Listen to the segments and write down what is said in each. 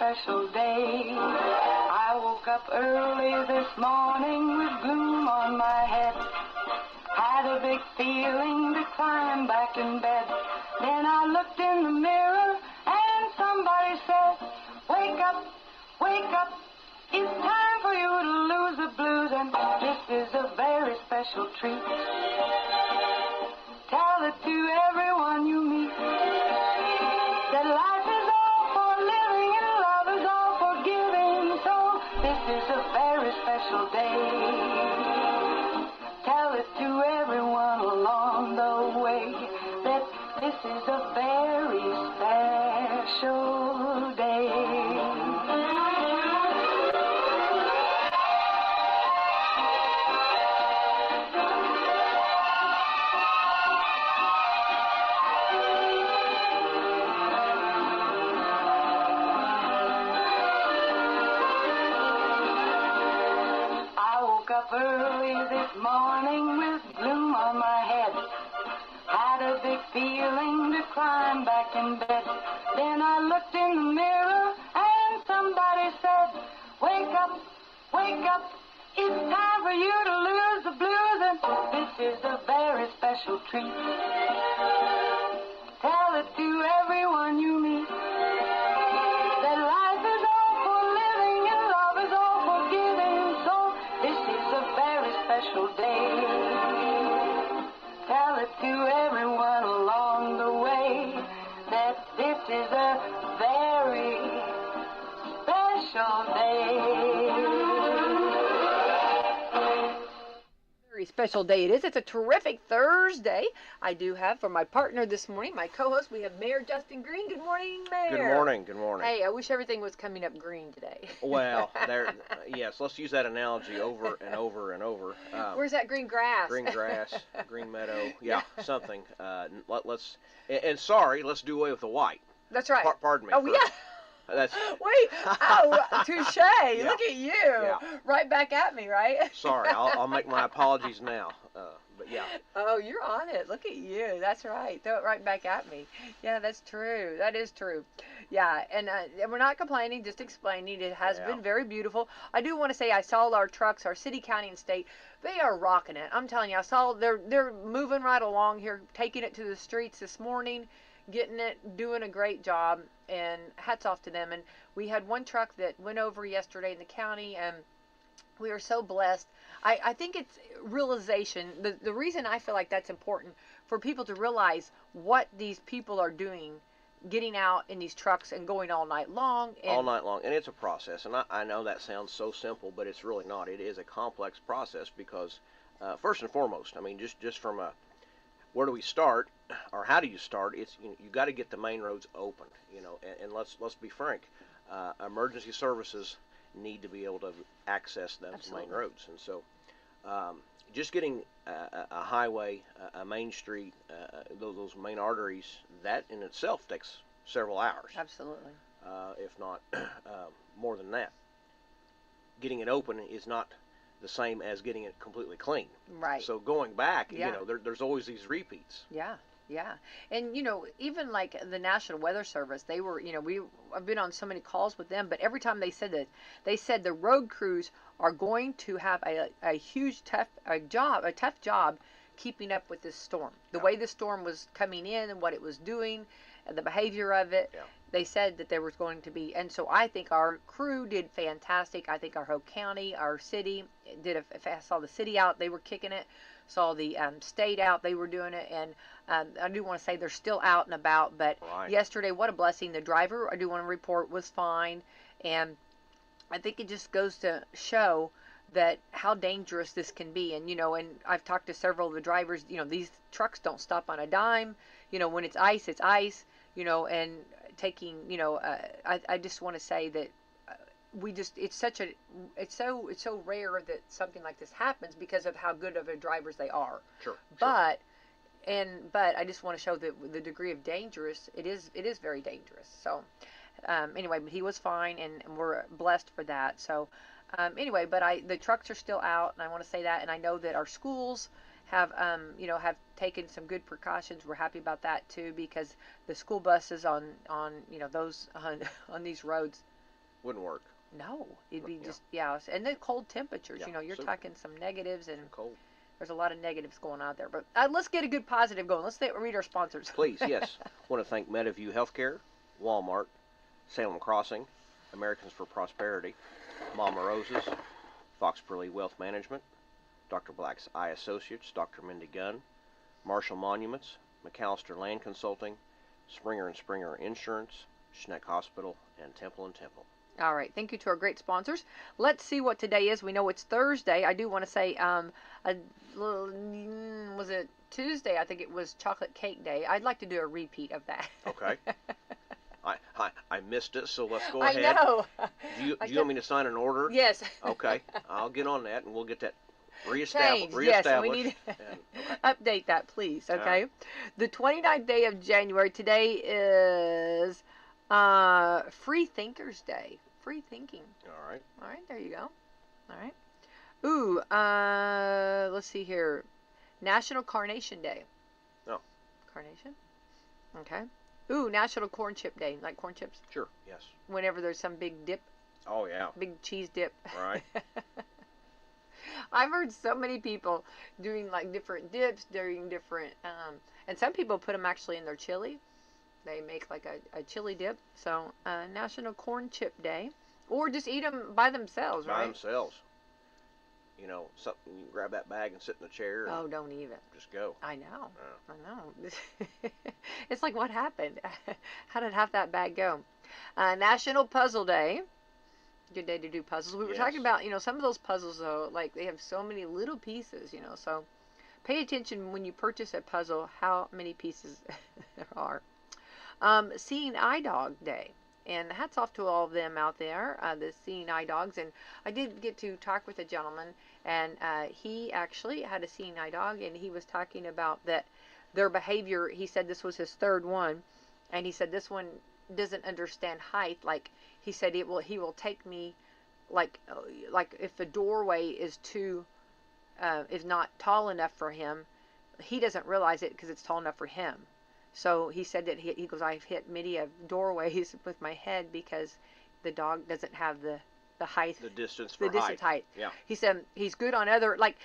special day. I woke up early this morning with gloom on my head. Had a big feeling to climb back in bed. Then I looked in the mirror and somebody said, wake up, wake up. It's time for you to lose the blues, and this is a very special treat. Tell it to everyone you meet, that life is all for living and love is all for giving. So this is a very special day. Tell it to everyone along the way, that this is a very special day. Up early this morning with gloom on my head. Had a big feeling to climb back in bed. Then I looked in the mirror and somebody said, wake up, wake up. It's time for you to lose the blues, and this is a very special treat. Tell it to everyone you meet, that life is all for living and love is all for giving. So this is a very special day. Tell it to everyone along the way, that this is a very special day. Very special day it is. It's a terrific Thursday. I do have for my partner this morning, my co-host, we have Mayor Justin Green. Good morning, Mayor. Good morning. Good morning. Hey, I wish everything was coming up green today. Well, yes, let's use that analogy over and over and over. Where's that green grass? Green grass, green meadow, yeah, something. Let's sorry, let's do away with the white. That's right. Pardon me. Oh, yeah. That's Wait, oh, touche. Yeah. Look at you. Yeah. Right back at me, right? Sorry, I'll make my apologies now. But yeah. Oh, you're on it. Look at you. That's right. Throw it right back at me. Yeah, that's true. That is true. Yeah, and we're not complaining, just explaining. It has been very beautiful. I do want to say I saw our trucks, our city, county, and state. They are rocking it. I'm telling you, I saw they're moving right along here, taking it to the streets this morning, getting it, doing a great job, and hats off to them. And we had one truck that went over yesterday in the county, and we are so blessed. I think it's realization. The reason I feel like that's important for people to realize what these people are doing, getting out in these trucks and going all night long. All night long. And it's a process. And I know that sounds so simple, but it's really not. It is a complex process because, first and foremost, I mean, just from a where do we start, or how do you start? It's you got to get the main roads open, and let's be frank, emergency services need to be able to access those main roads, and so just getting a highway, a main street, those main arteries, that in itself takes several hours. Absolutely. If not more than that. Getting it open is not the same as getting it completely clean. Right. So going back, there's always these repeats. Yeah. Yeah. And, even like the National Weather Service, they were, I've been on so many calls with them, but every time they said that, they said the road crews are going to have a huge, tough job keeping up with this storm. The way the storm was coming in and what it was doing, and the behavior of it. Yeah. They said that there was going to be, and so I think our crew did fantastic. I think our whole county, our city did. I saw the city out, they were kicking it. Saw the state out, they were doing it, and I do want to say they're still out and about. But yesterday, what a blessing! The driver, I do want to report, was fine, and I think it just goes to show that how dangerous this can be. And and I've talked to several of the drivers. These trucks don't stop on a dime. When it's ice, it's ice. And taking, I just want to say that it's so rare that something like this happens because of how good of a drivers they are. Sure. But I just want to show that the degree of dangerous, it is very dangerous. So anyway, but he was fine, and we're blessed for that. So anyway, but the trucks are still out, and I want to say that, and I know that our schools have taken some good precautions. We're happy about that too, because the school buses on these roads, Wouldn't work. No, it'd be Yeah. just, yeah. And the cold temperatures, Yeah, you're super. talking some negatives, and Cold. there's a lot of negatives going out there. But let's get a good positive going. Let's read our sponsors. Please, yes. Want to thank MetaView Healthcare, Walmart, Salem Crossing, Americans for Prosperity, Mama Roses, Fox Burley Wealth Management, Dr. Black's Eye Associates, Dr. Mindy Gunn, Marshall Monuments, McAllister Land Consulting, Springer and Springer Insurance, Schneck Hospital, and Temple & Temple. All right. Thank you to our great sponsors. Let's see what today is. We know it's Thursday. I do want to say, was it Tuesday? I think it was Chocolate Cake Day. I'd like to do a repeat of that. Okay. I missed it, so let's go I ahead. know. Do you want me to sign an order? Yes. Okay. I'll get on that, and we'll get that Changed. reestablished. Yes, we need to update that, please. Okay. The 29th day of January. Today is Free Thinkers Day. Free thinking. All right. All right, there you go. All right. Ooh, let's see here. National Carnation Day. Oh. Carnation? Okay. Ooh, National Corn Chip Day. Like corn chips? Sure. Yes. Whenever there's some big dip. Oh, yeah. Big cheese dip. Right. I've heard so many people doing like different dips, doing different, and some people put them actually in their chili. They make like a chili dip. So, National Corn Chip Day. Or just eat them by themselves, right? By themselves. Something you can grab that bag and sit in the chair. And Oh, don't even. just go. I know. Yeah. I know. It's like, what happened? How did half that bag go? National Puzzle Day. Good day to do puzzles. We were Yes. talking about, some of those puzzles, though, like they have so many little pieces, so pay attention when you purchase a puzzle how many pieces there are. Seeing Eye Dog Day. And hats off to all of them out there, the seeing eye dogs. And I did get to talk with a gentleman, and he actually had a seeing eye dog, and he was talking about that their behavior. He said this was his third one, and he said this one doesn't understand height. Like he said, he will take me, like if the doorway is is not tall enough for him, he doesn't realize it because it's tall enough for him. So he said that he goes, I've hit many of doorways with my head because the dog doesn't have the height, The distance for height. Yeah. He said he's good on other, like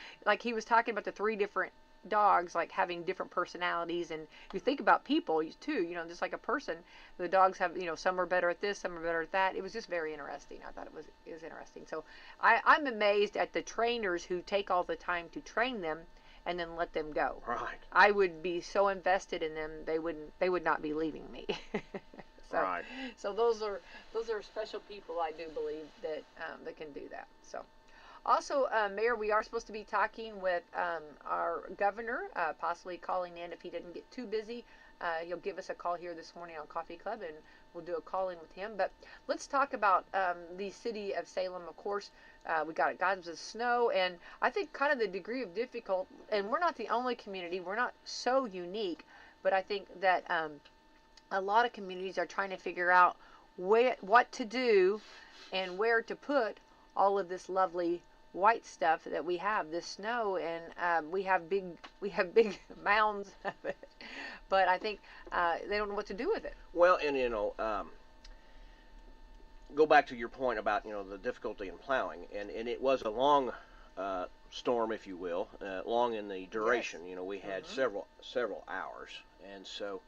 he was talking about the 3 different dogs, like having different personalities. And you think about people too, just like a person, the dogs have, some are better at this, some are better at that. It was just very interesting. I thought it was interesting. So I'm amazed at the trainers who take all the time to train them and then let them go. Right. I would be so invested in them, they would not be leaving me. Right. So those are special people, I do believe, that can do that. So also, Mayor, we are supposed to be talking with our governor, possibly calling in if he didn't get too busy. He'll give us a call here this morning on Coffee Club, and we'll do a call-in with him. But let's talk about the city of Salem, of course. We got God's of snow, and I think kind of the degree of difficult, and we're not the only community, we're not so unique, but I think that a lot of communities are trying to figure out what to do and where to put all of this lovely white stuff that we have, this snow, and we have big mounds of it, but I think they don't know what to do with it. Well, and go back to your point about the difficulty in plowing, and it was a long storm, if you will, long in the duration. Yes. We had several hours, and so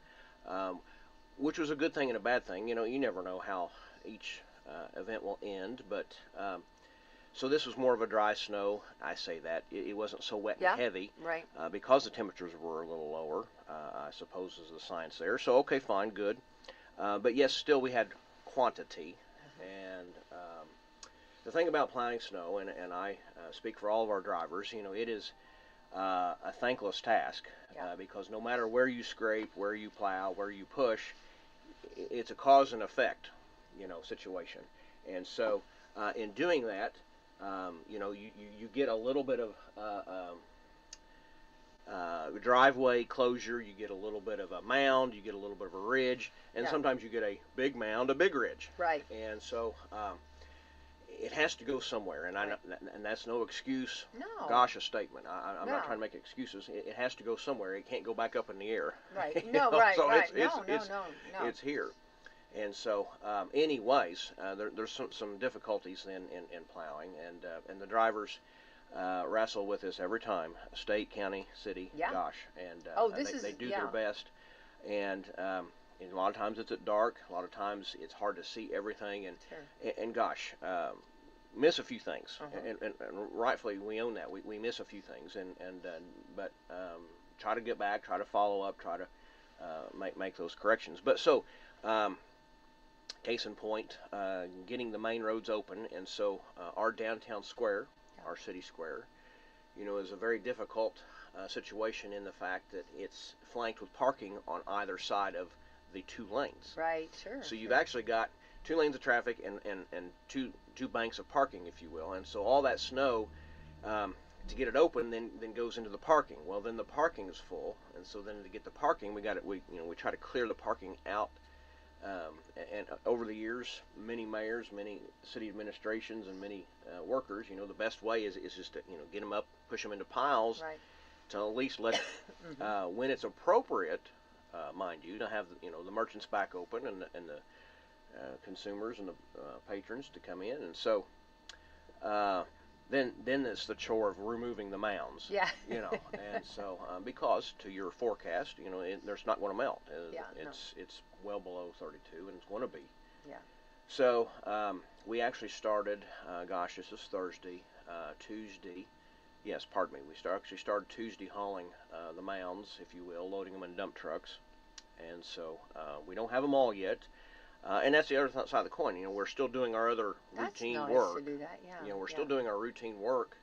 which was a good thing and a bad thing. You never know how each event will end, but so this was more of a dry snow. I say that it wasn't so wet and heavy, right? Because the temperatures were a little lower. I suppose is the science there. So okay, fine, good, but yes, still we had quantity. And the thing about plowing snow, and I speak for all of our drivers, it is a thankless task because no matter where you scrape, where you plow, where you push, it's a cause and effect, situation. And so in doing that, you get a little bit of driveway closure, you get a little bit of a mound, you get a little bit of a ridge, and sometimes you get a big mound, a big ridge. Right. And so it has to go somewhere, and and that's no excuse. No. Gosh, a statement. I'm No. not trying to make excuses. It has to go somewhere. It can't go back up in the air. Right. No. Right. So right. It's No. it's here, And so, anyways, there's some difficulties in plowing, and the drivers wrestle with this every time, state, county, city, Yeah. gosh, and they do yeah. their best, and a lot of times it's at dark, a lot of times it's hard to see everything, and Sure. and gosh, miss a few things, Uh-huh. and rightfully we own that, we miss a few things, but try to get back, try to follow up, try to make those corrections. But so. Case in point, getting the main roads open, and so our downtown square, our city square, is a very difficult situation in the fact that it's flanked with parking on either side of the 2 lanes. Right, sure. So you've actually got 2 lanes of traffic and two banks of parking, if you will, and so all that snow, to get it open, then goes into the parking. Well, then the parking is full, and so then to get the parking, we try to clear the parking out. And over the years, many mayors, many city administrations, and many workers, the best way is just to get them up, push them into piles, Right. to at least let, when it's appropriate, mind you, to have the merchants back open, and the consumers and the patrons to come in, and so then it's the chore of removing the mounds. Yeah. And so because to your forecast, there's not going to melt. Yeah, It's well below 32, and it's going to be. Yeah. So we actually started. This is Thursday, Tuesday. Yes, pardon me. We actually started Tuesday hauling the mounds, if you will, loading them in dump trucks, and so we don't have them all yet. And that's the other side of the coin. We're still doing our other routine That's nice work. to do that, yeah. We're still doing our routine work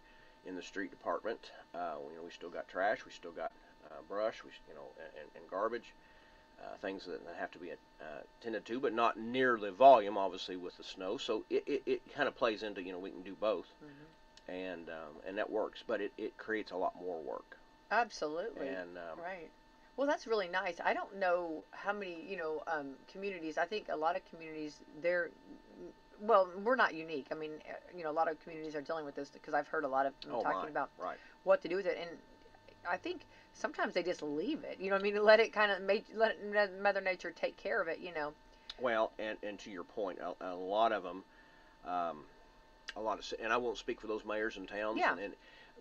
in the street department. We still got trash. We still got brush. And garbage. Things that have to be attended to, but not near the volume, obviously, with the snow. So it kind of plays into we can do both, and that works. But it creates a lot more work. Absolutely. And right. Well, that's really nice. I don't know how many, communities. I think a lot of communities, well, we're not unique. I mean, a lot of communities are dealing with this because I've heard a lot of them talking about what to do with it. And I think sometimes they just leave it, let it kind of let Mother Nature take care of it, Well, and to your point, a lot of them, and I won't speak for those mayors and towns,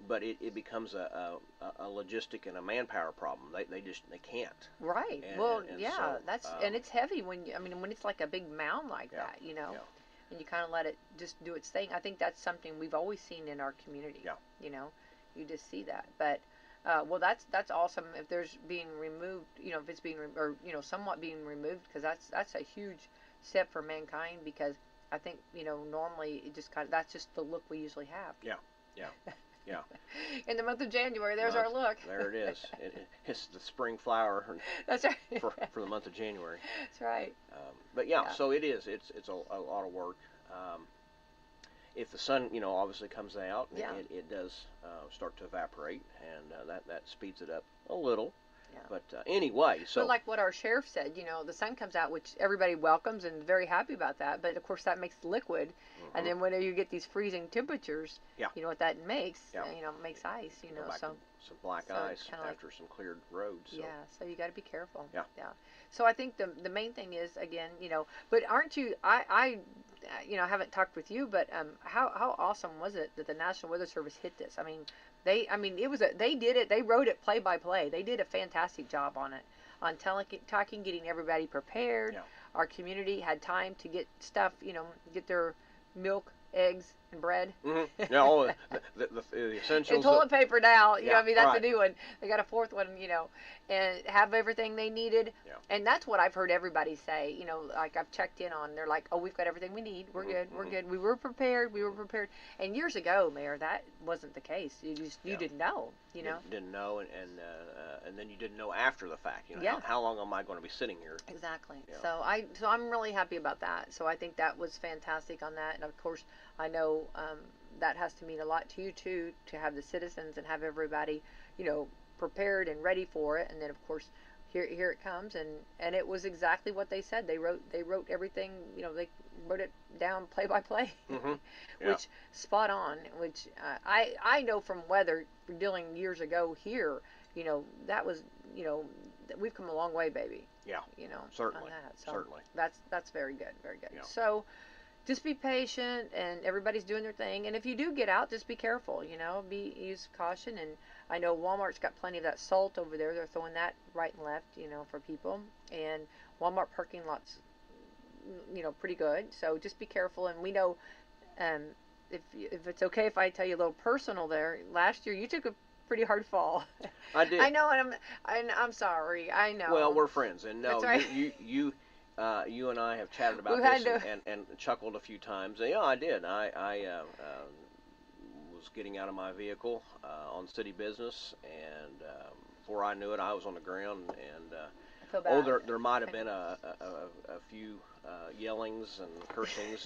but it becomes a logistic and a manpower problem. They can't. Right. And, well, and yeah, so, that's and it's heavy when it's like a big mound like that, Yeah. and you kind of let it just do its thing. I think that's something we've always seen in our community. Yeah. You just see that. But well, that's awesome if there's being removed. If it's being somewhat being removed, because that's a huge step for mankind. Because I think normally it just that's just the look we usually have. Yeah. Yeah. In the month of January, there's our look. There it is. It's the spring flower. That's right. for the month of January. That's right. But so it is. It's a lot of work. If the sun, obviously comes out, it does start to evaporate, and that speeds it up a little. Yeah. But anyway, so. But like what our sheriff said, the sun comes out, which everybody welcomes and very happy about that. But of course, that makes liquid, and then when you get these freezing temperatures, you know what that makes? Yeah. It makes ice. Some black ice after some cleared roads. So. Yeah, so you got to be careful. Yeah. So I think the main thing is, again, but aren't you? I haven't talked with you, but how awesome was it that the National Weather Service hit this? I mean, they did it. They wrote it play by play. They did a fantastic job on it, on talking, getting everybody prepared. Yeah. Our community had time to get stuff, get their milk, eggs, and bread. Mm-hmm. Yeah, all the essentials. And toilet paper now. That's right. a new one. They got a fourth one, and have everything they needed. Yeah. And that's what I've heard everybody say. Like I've checked in on. They're like, oh, we've got everything we need. We're good. We're good. We were prepared. And years ago, Mayor, that wasn't the case. You didn't know. Didn't know, and then you didn't know after the fact. How long am I going to be sitting here? Exactly. Yeah. So I'm really happy about that. So I think that was fantastic on that. And of course, I know that has to mean a lot to you too, to have the citizens and have everybody, prepared and ready for it. And then of course, here it comes, and it was exactly what they said. They wrote everything. They wrote it down play by play, which spot on. Which I know from weather dealing years ago here. That was we've come a long way, baby. Yeah. You know, Certainly. on that. So Certainly. that's very good, very good. Yeah. So just be patient, and everybody's doing their thing. And if you do get out, just be careful. You know, use caution. And I know Walmart's got plenty of that salt over there. They're throwing that right and left, you know, for people. And Walmart parking lots, you know, pretty good. So just be careful. And we know, if it's okay if I tell you a little personal there, last year you took a pretty hard fall. I did. I know, and I'm sorry. I know. Well, we're friends, and no, That's right. you and I have chatted about We've this had to- and chuckled a few times. And, yeah, I did. I was getting out of my vehicle on city business, and before I knew it, I was on the ground. And I feel bad. there might have been a few yellings and cursings,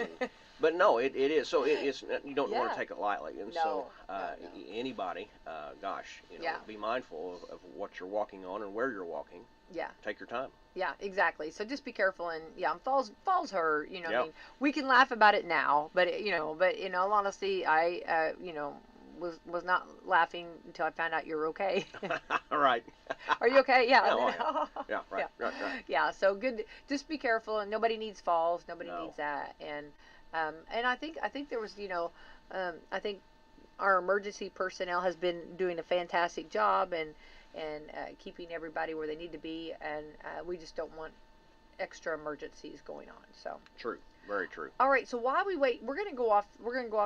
but no, it is. So it's you don't want Yeah. to take it lightly, and No, so no. anybody, gosh, you know, Yeah. be mindful of what you're walking on and where you're walking. Yeah. Take your time. Yeah, exactly. So just be careful, and falls hurt. You know, Yep. I mean, we can laugh about it now, but but in all honesty, I was not laughing until I found out you're okay. All right. Are you okay? Yeah. Yeah, yeah, right, Yeah. right. Yeah. So good. Just be careful, and nobody needs falls. Nobody No. needs that. And I think there was I think our emergency personnel has been doing a fantastic job and keeping everybody where they need to be, and we just don't want extra emergencies going on. So True. Very true. all right, so while we wait, we're gonna go off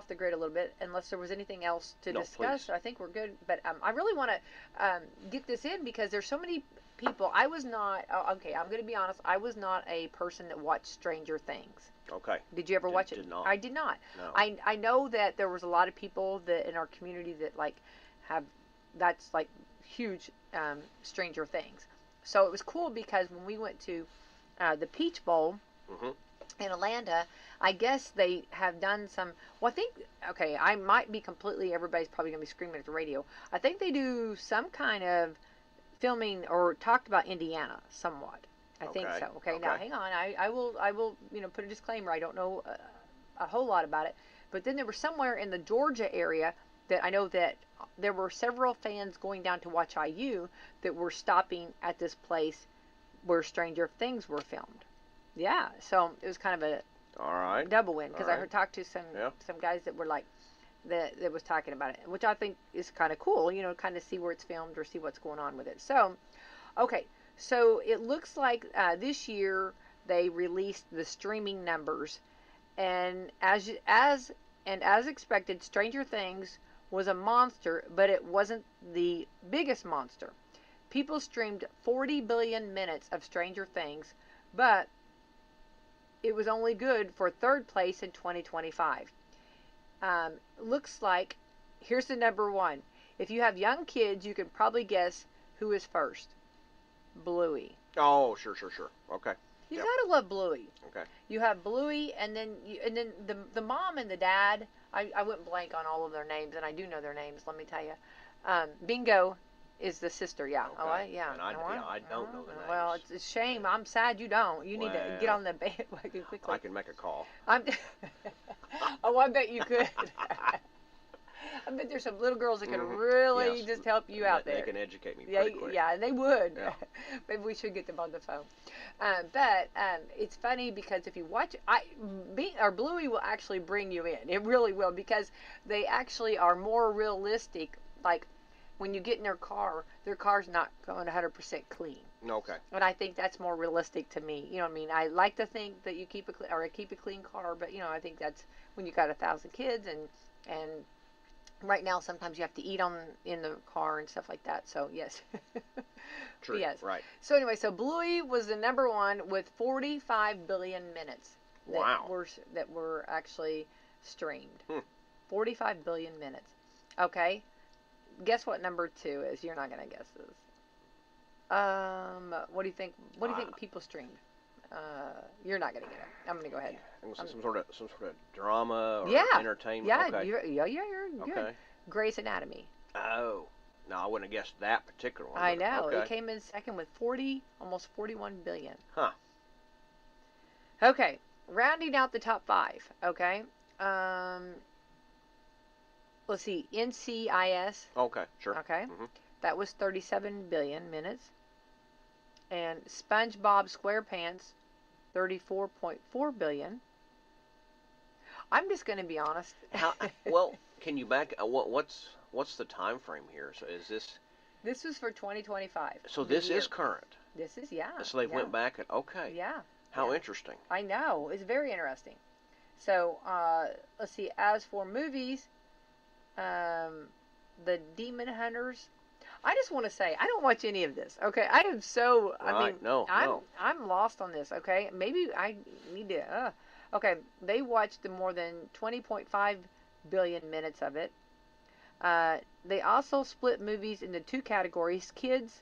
the grid a little bit, unless there was anything else to No, discuss. please. I think we're good, but I really want to get this in because there's so many people. I was not okay. I'm gonna be honest. I was not a person that watched Stranger Things. Okay. Did you ever watch it? Did not. I did not. No. I know that there was a lot of people that in our community that that's like huge Stranger Things. So it was cool because when we went to the Peach Bowl Mhm. in Atlanta, I guess they have done some. Well, I think okay, I might be completely. Everybody's probably gonna be screaming at the radio. I think they do some kind of filming or talked about Indiana somewhat. I think Okay, so. Okay, now okay. hang on. I will put a disclaimer. I don't know a whole lot about it, but then there was somewhere in the Georgia area that I know that there were several fans going down to watch IU that were stopping at this place where Stranger Things were filmed. Yeah, so it was kind of a All right. double win because I All right. heard talk to some Yeah. guys that were like that was talking about it, which I think is kind of cool. You know, kind of see where it's filmed or see what's going on with it. So, okay, so it looks like this year they released the streaming numbers, and as expected, Stranger Things was a monster, but it wasn't the biggest monster. People streamed 40 billion minutes of Stranger Things, but it was only good for third place in 2025. Looks like, here's the number one. If you have young kids, you can probably guess who is first. Bluey. Oh, sure. Okay. You Yep. gotta love Bluey. Okay. You have Bluey, and then the mom and the dad. I went blank on all of their names, and I do know their names. Let me tell you. Bingo is the sister. Yeah. Okay. Oh, yeah. And I don't know the names. Well, it's a shame. I'm sad you don't. You need to get Well, on the bandwagon quickly. I can make a call. I'm. Oh, I bet you could. I bet there's some little girls that could really Yes. just help you out there. They can educate me Yeah, pretty quick. yeah, they would. Yeah. Maybe we should get them on the phone. But it's funny because if you watch, Bluey will actually bring you in. It really will because they actually are more realistic. Like when you get in their car's not going 100% clean. Okay. And I think that's more realistic to me. You know what I mean? I like to think that you keep a clean car, but I think that's when you got 1,000 kids and right now sometimes you have to eat in the car and stuff like that. So yes. True. Yes. Right. So anyway, so Bluey was the number one with 45 billion minutes Wow. that were actually streamed. 45 billion minutes. Okay. Guess what number 2 is? You're not gonna guess this. What do you think? What do you think people streamed? You're not gonna get it. I'm gonna go ahead. Some sort of drama or Yeah. entertainment. Yeah, Okay. you're good. Okay. Grey's Anatomy. Oh. No, I wouldn't have guessed that particular one. I but know. Okay. It came in second with almost 41 billion. Huh. Okay, rounding out the top 5. Okay. Let's see. NCIS. Okay. Sure. Okay. Mhm. That was 37 billion minutes. And SpongeBob SquarePants, 34.4 billion. I'm just going to be honest. Well, can you back? What's the time frame here? So is this? This was for 2025. So this is current. This is, yeah. So they went back and okay. Yeah. How interesting. I know. It's very interesting. So let's see. As for movies, the Demon Hunters. I just want to say I don't watch any of this. Okay, I am so. Right. I mean, no. I'm lost on this. Okay, maybe I need to. Okay, they watched more than 20.5 billion minutes of it. They also split movies into two categories: kids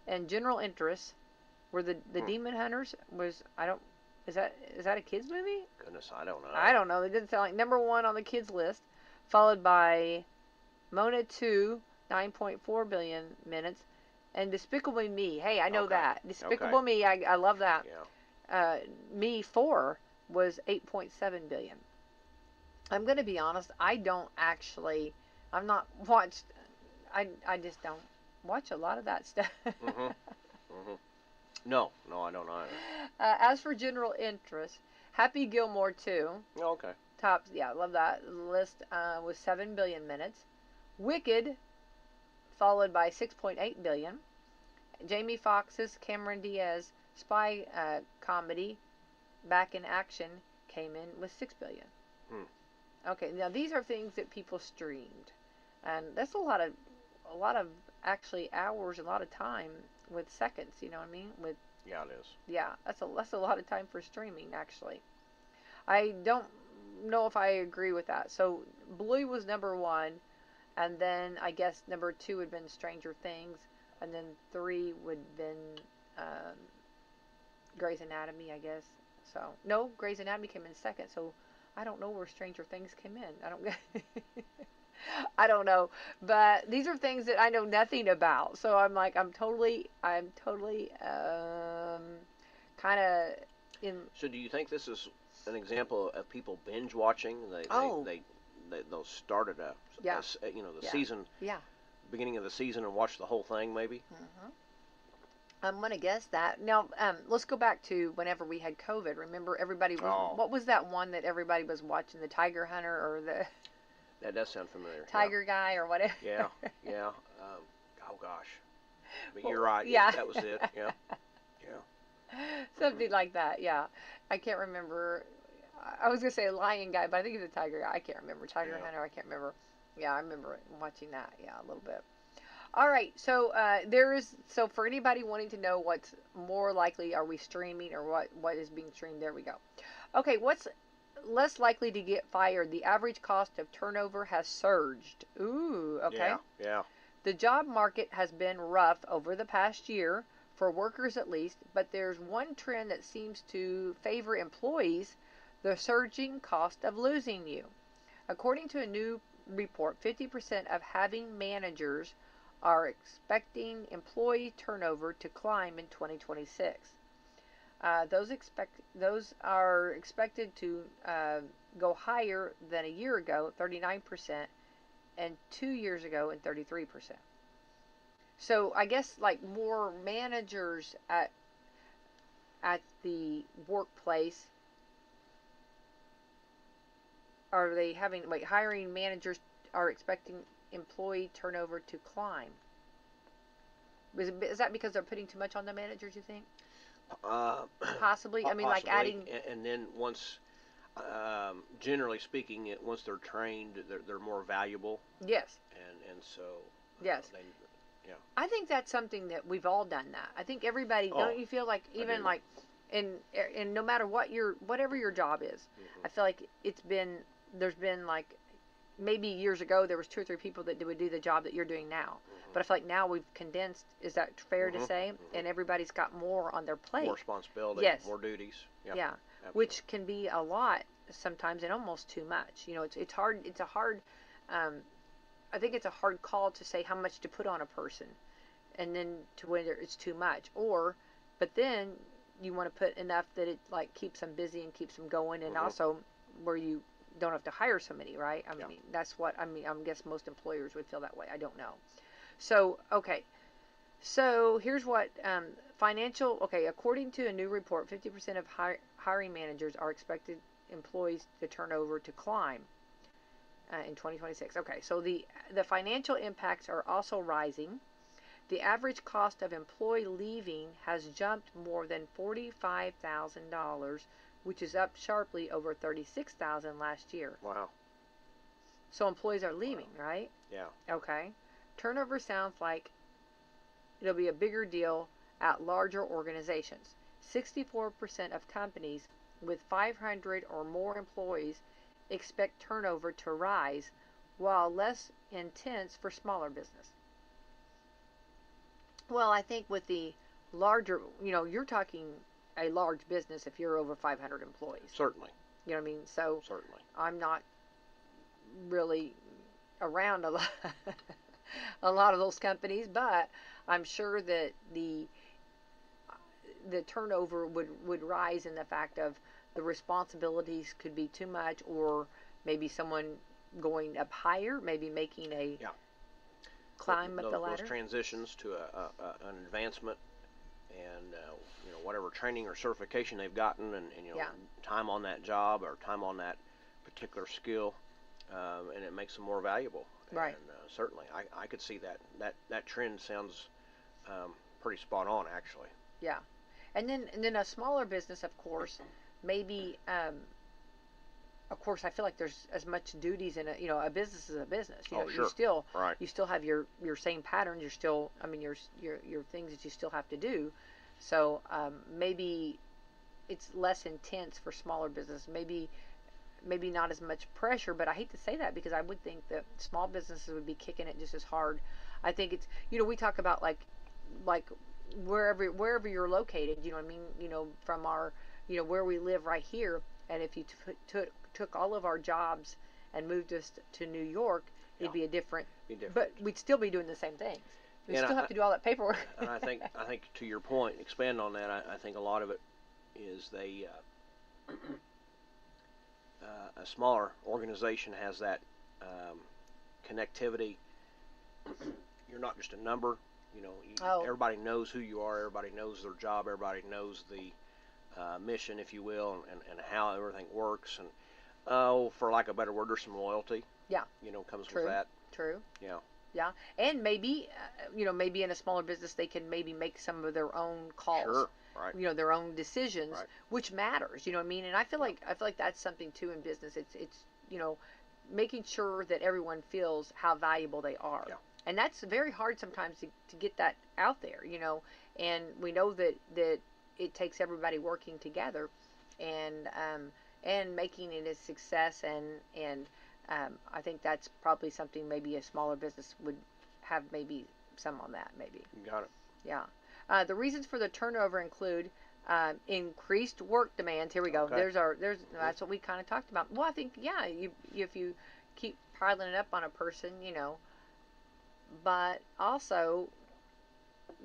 and general interest. Where the Demon Hunters was, is that a kids movie? Goodness, I don't know. I don't know. They didn't sound like number one on the kids list, followed by Mona 2, 9.4 billion minutes, and Despicable Me. Hey, I know that. Despicable Me, I love that. Yeah. Me 4 was 8.7 billion. I'm going to be honest, I'm not watched, I just don't watch a lot of that stuff. Mm-hmm. Mm-hmm. No, I don't either. As for general interest, Happy Gilmore 2. Oh, okay. Tops, yeah, love that list, was 7 billion minutes. Wicked, followed by 6.8 billion. Jamie Foxx's Cameron Diaz spy comedy, Back in Action, came in with 6 billion. Okay, now these are things that people streamed, and that's a lot of actually hours, a lot of time with seconds. You know what I mean? Yeah, it is. Yeah, that's a lot of time for streaming. Actually, I don't know if I agree with that. So Bluey was number one, and then I guess number 2 would have been Stranger Things, and then 3 would have been Grey's Anatomy, I guess. So no, Grey's Anatomy came in second. So I don't know where Stranger Things came in. I don't know, but these are things that I know nothing about. So I'm totally kind of in. So do you think this is an example of people binge watching? They'll start at season, beginning of the season, and watch the whole thing maybe. Mm-hmm. I'm gonna guess that. Now, let's go back to whenever we had COVID. Remember, everybody was. What was that one that everybody was watching? The Tiger Hunter or the. That does sound familiar. Tiger Guy or whatever. Yeah. Oh gosh. But you're right. Yeah. That was it. Yeah. Something like that. Yeah. I can't remember. I was gonna say Lion Guy, but I think it's a Tiger Guy. I can't remember. Tiger Hunter. I can't remember. Yeah, I remember watching that. Yeah, a little bit. All right, so so for anybody wanting to know what's more likely, are we streaming or what is being streamed? There we go. Okay, what's less likely to get fired? The average cost of turnover has surged. Ooh, okay. Yeah. The job market has been rough over the past year for workers at least, but there's one trend that seems to favor employees: the surging cost of losing you. According to a new report, 50% of having managers are expecting employee turnover to climb in 2026. Those are expected to go higher than a year ago, 39%, and 2 years ago, and 33%. So I guess like more managers at the workplace. Are they hiring managers are expecting employee turnover to climb? Is that because they're putting too much on the managers, you think? Possibly. I mean, possibly. Like adding. And then once, generally speaking, once they're trained, they're more valuable. Yes. And so. Yes. Yeah. I think that's something that we've all done that. I think everybody. Don't you feel like even like, in no matter whatever your job is, I feel like there's been like. Maybe years ago there was 2 or 3 people that would do the job that you're doing now. But I feel like now we've condensed, is that fair to say? And everybody's got more on their plate. More responsibility, more duties. Yeah. Which can be a lot sometimes and almost too much. You know, it's hard, I think it's a hard call to say how much to put on a person and then to whether it's too much. But then you want to put enough that it like keeps them busy and keeps them going, and also where you don't have to hire so many, right? I mean, that's what I guess most employers would feel that way. I don't know. So, okay. So, here's what according to a new report, 50% of hiring managers are expected employees to turnover to climb in 2026. Okay, so the financial impacts are also rising. The average cost of employee leaving has jumped more than $45,000, which is up sharply over $36,000 last year. Wow. So employees are leaving, right? Yeah. Okay. Turnover sounds like it'll be a bigger deal at larger organizations. 64% of companies with 500 or more employees expect turnover to rise, while less intense for smaller business. Well, I think with the larger, you're talking a large business if you're over 500 employees. Certainly. You know what I mean? So certainly. I'm not really around a lot of those companies, but I'm sure that the turnover would rise in the fact of the responsibilities could be too much, or maybe someone going up higher, maybe making a climb up the ladder. Those transitions to an advancement, and whatever training or certification they've gotten, and time on that job or time on that particular skill, and it makes them more valuable. Right. And certainly, I could see that trend sounds pretty spot on, actually. Yeah. And then a smaller business, of course, maybe, of course, I feel like there's as much duties in a business is a business. Sure. You still have your same patterns. You're still, your things that you still have to do. So maybe it's less intense for smaller business. Maybe not as much pressure, but I hate to say that because I would think that small businesses would be kicking it just as hard. I think it's, we talk about like wherever you're located, you know what I mean, from our, where we live right here, and if you took all of our jobs and moved us to New York, it'd be different, but we'd still be doing the same things. We still have to do all that paperwork. And I think to your point, expand on that, I think a lot of it is a smaller organization has that connectivity. You're not just a number. Everybody knows who you are. Everybody knows their job. Everybody knows the mission, if you will, and how everything works. And for lack of a better word, there's some loyalty. Yeah. Comes True. with that. True. Yeah. Yeah, and maybe maybe in a smaller business they can maybe make some of their own calls. Sure. Right. Their own decisions, right. Which matters. You know what I mean? And I feel like that's something too in business. It's making sure that everyone feels how valuable they are. Yeah. And that's very hard sometimes to get that out there. And we know that it takes everybody working together, and making it a success, and I think that's probably something maybe a smaller business would have maybe some on that maybe. You got it. Yeah. The reasons for the turnover include increased work demands. Here we go. Okay. That's what we kind of talked about. Well, I think if you keep piling it up on a person, but also,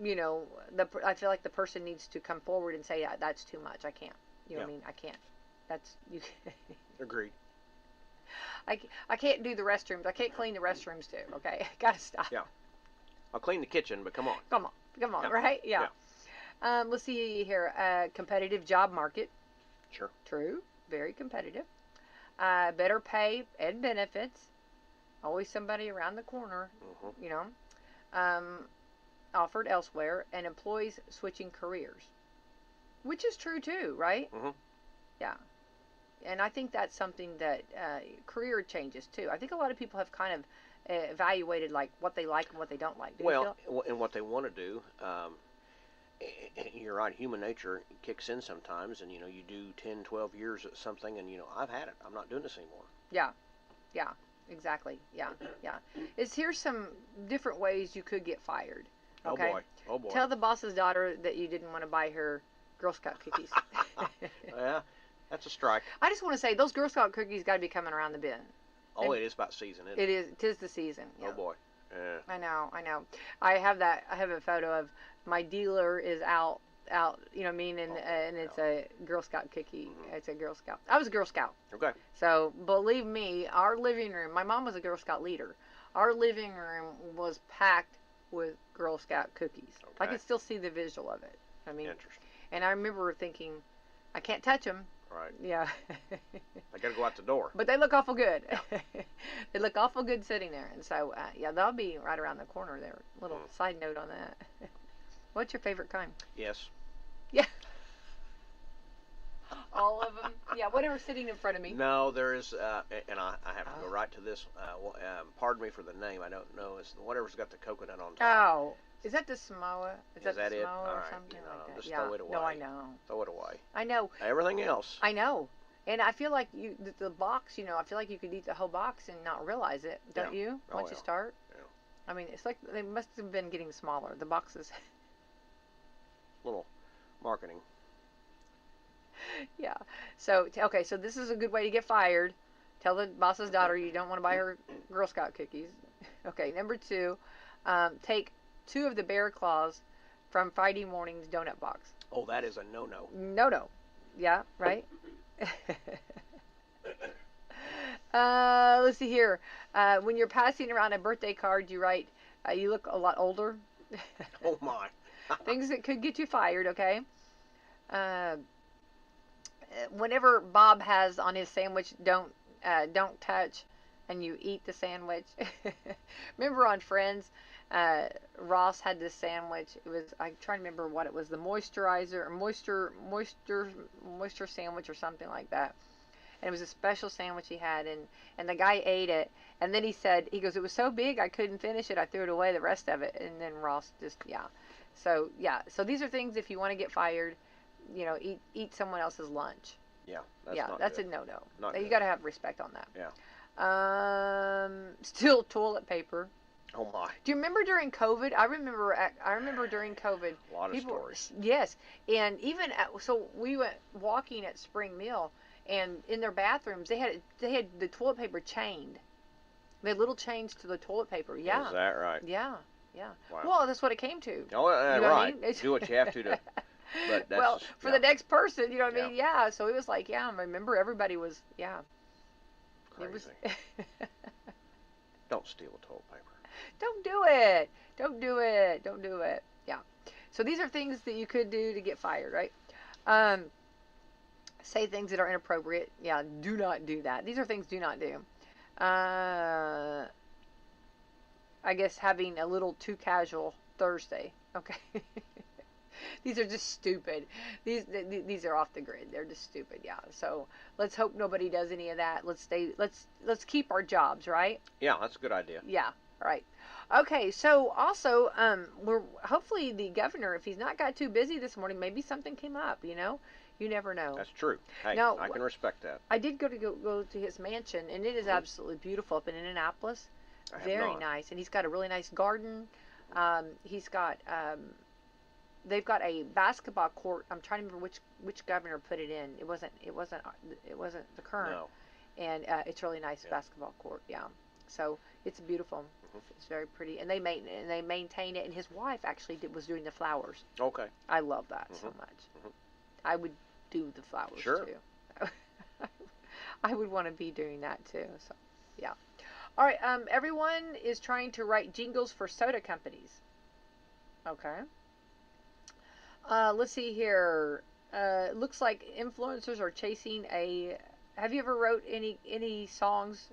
I feel like the person needs to come forward and say, yeah, that's too much. I can't. You know what I mean? I can't. That's you. Agreed. I can't do the restrooms. I can't clean the restrooms too. Okay, gotta stop. Yeah. I'll clean the kitchen, but come on. Come on, Yeah. right? Yeah. Let's see here. Competitive job market. Sure. True. Very competitive. Better pay and benefits. Always somebody around the corner. Mm-hmm. Offered elsewhere, and employees switching careers, which is true too, right? Mm-hmm. Yeah. And I think that's something that career changes too. I think a lot of people have kind of evaluated like what they like and what they don't like. And what they want to do. You're right. Human nature kicks in sometimes, and you do 10, 12 years at something, and I've had it. I'm not doing this anymore. Yeah. Yeah. Exactly. Yeah. Yeah. Here's some different ways you could get fired. Okay? Oh boy. Tell the boss's daughter that you didn't want to buy her Girl Scout cookies. Yeah. That's a strike. I just want to say those Girl Scout cookies got to be coming around the bin. Oh, it is about season, isn't it? It is. 'Tis the season. Yeah. Oh boy. Yeah. I know. I have a photo of my dealer is out. You know what I mean? And it's a Girl Scout cookie. Mm-hmm. It's a Girl Scout. I was a Girl Scout. Okay. So believe me, our living room. My mom was a Girl Scout leader. Our living room was packed with Girl Scout cookies. Okay. I can still see the visual of it. I mean, Interesting. and I remember thinking, I can't touch them. Right. Yeah. I got to go out the door. But they look awful good. They look awful good sitting there. And so, yeah, they'll be right around the corner there. Little side note on that. What's your favorite kind? Yes. Yeah. All of them? Yeah, whatever's sitting in front of me. No, there is, and I have to go right to this. Pardon me for the name. I don't know. It's whatever's got the coconut on top. Oh. Is that the Samoa? Is that the it? Samoa All or right. something like that? Just Yeah. throw it away. No, I know. Throw it away. I know. Everything else. I know. And I feel like the box, I feel like you could eat the whole box and not realize it, don't you? Once you start? Yeah. I mean, it's like they must have been getting smaller. The boxes. Little marketing. Yeah. So, okay, so this is a good way to get fired. Tell the boss's daughter you don't want to buy her Girl Scout cookies. Okay, number 2, take 2 of the bear claws from Friday morning's donut box. Oh, that is a no-no. No. Yeah, right? Let's see here. When you're passing around a birthday card, you write, you look a lot older. Oh, my. Things that could get you fired, okay? Whenever Bob has on his sandwich, don't touch, and you eat the sandwich. Remember on Friends, Ross had this sandwich. It was, I'm trying to remember what it was, the moisturizer, moisture sandwich or something like that. And it was a special sandwich he had, and the guy ate it, and then he goes, it was so big I couldn't finish it, I threw it away, the rest of it. And then Ross just, So these are things, if you want to get fired, eat someone else's lunch. Yeah, that's good. a no-no. Not You good. got to have respect on that. Yeah. Still toilet paper. Oh, my. Do you remember during COVID? I remember during COVID. A lot of stories. Yes, and even so, we went walking at Spring Mill, and in their bathrooms they had the toilet paper chained. They had little chains to the toilet paper. Yeah. Is that right? Yeah. Wow. Well, that's what it came to. Oh, You know what I right. mean? Do what you have to. But that's well, just, for the next person, you know what I Yeah. mean? Yeah. So it was like, I remember everybody was, Crazy. It was. Don't steal toilet paper. Don't do it. Don't do it. Don't do it. Yeah. So these are things that you could do to get fired, right? Say things that are inappropriate. Yeah, do not do that. These are things do not do. I guess having a little too casual Thursday. Okay. These are just stupid. These are off the grid. They're just stupid. Yeah. So let's hope nobody does any of that. Let's keep our jobs, right? Yeah, that's a good idea. Yeah. Right. Okay. So also, we're hopefully the governor, if he's not got too busy this morning, maybe something came up. You never know. That's true. Hey, Now, I can respect that. I did go to his mansion, and it is absolutely beautiful up in Indianapolis. I have Very not. nice, and he's got a really nice garden. He's got they've got a basketball court. I'm trying to remember which governor put it in. It wasn't the current. No. And it's really nice basketball court. Yeah. So it's beautiful. It's very pretty, and they maintain it. And his wife actually was doing the flowers. Okay. I love that so much. I would do the flowers Sure. too. I would want to be doing that too. So, yeah. All right. Everyone is trying to write jingles for soda companies. Okay. Let's see here. Looks like influencers are chasing a. Have you ever wrote any songs,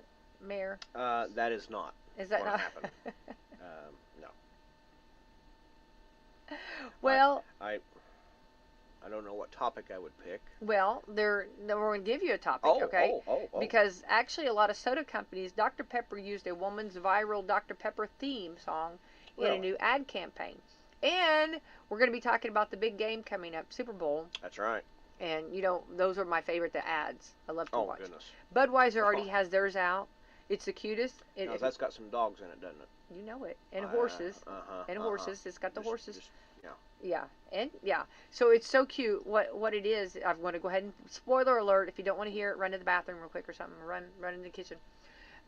Mayor? That is not. Is that what not? happened. No. Well, I don't know what topic I would pick. well, we're going to give you a topic, okay? Oh. Because actually, a lot of soda companies, Dr. Pepper used a woman's viral Dr. Pepper theme song in a Really? new ad campaign. And we're going to be talking about the big game coming up, Super Bowl. That's right. And, those are my favorite, the ads. I love to Oh, watch. goodness. Budweiser already has theirs out. It's the cutest. No, that's got some dogs in it, doesn't it? You know it. And horses. Uh-huh, And horses. It's got the horses. Yeah. Yeah, and yeah, so it's so cute. What it is, I'm going to go ahead and spoiler alert. If you don't want to hear it, run to the bathroom real quick or something. Run in the kitchen.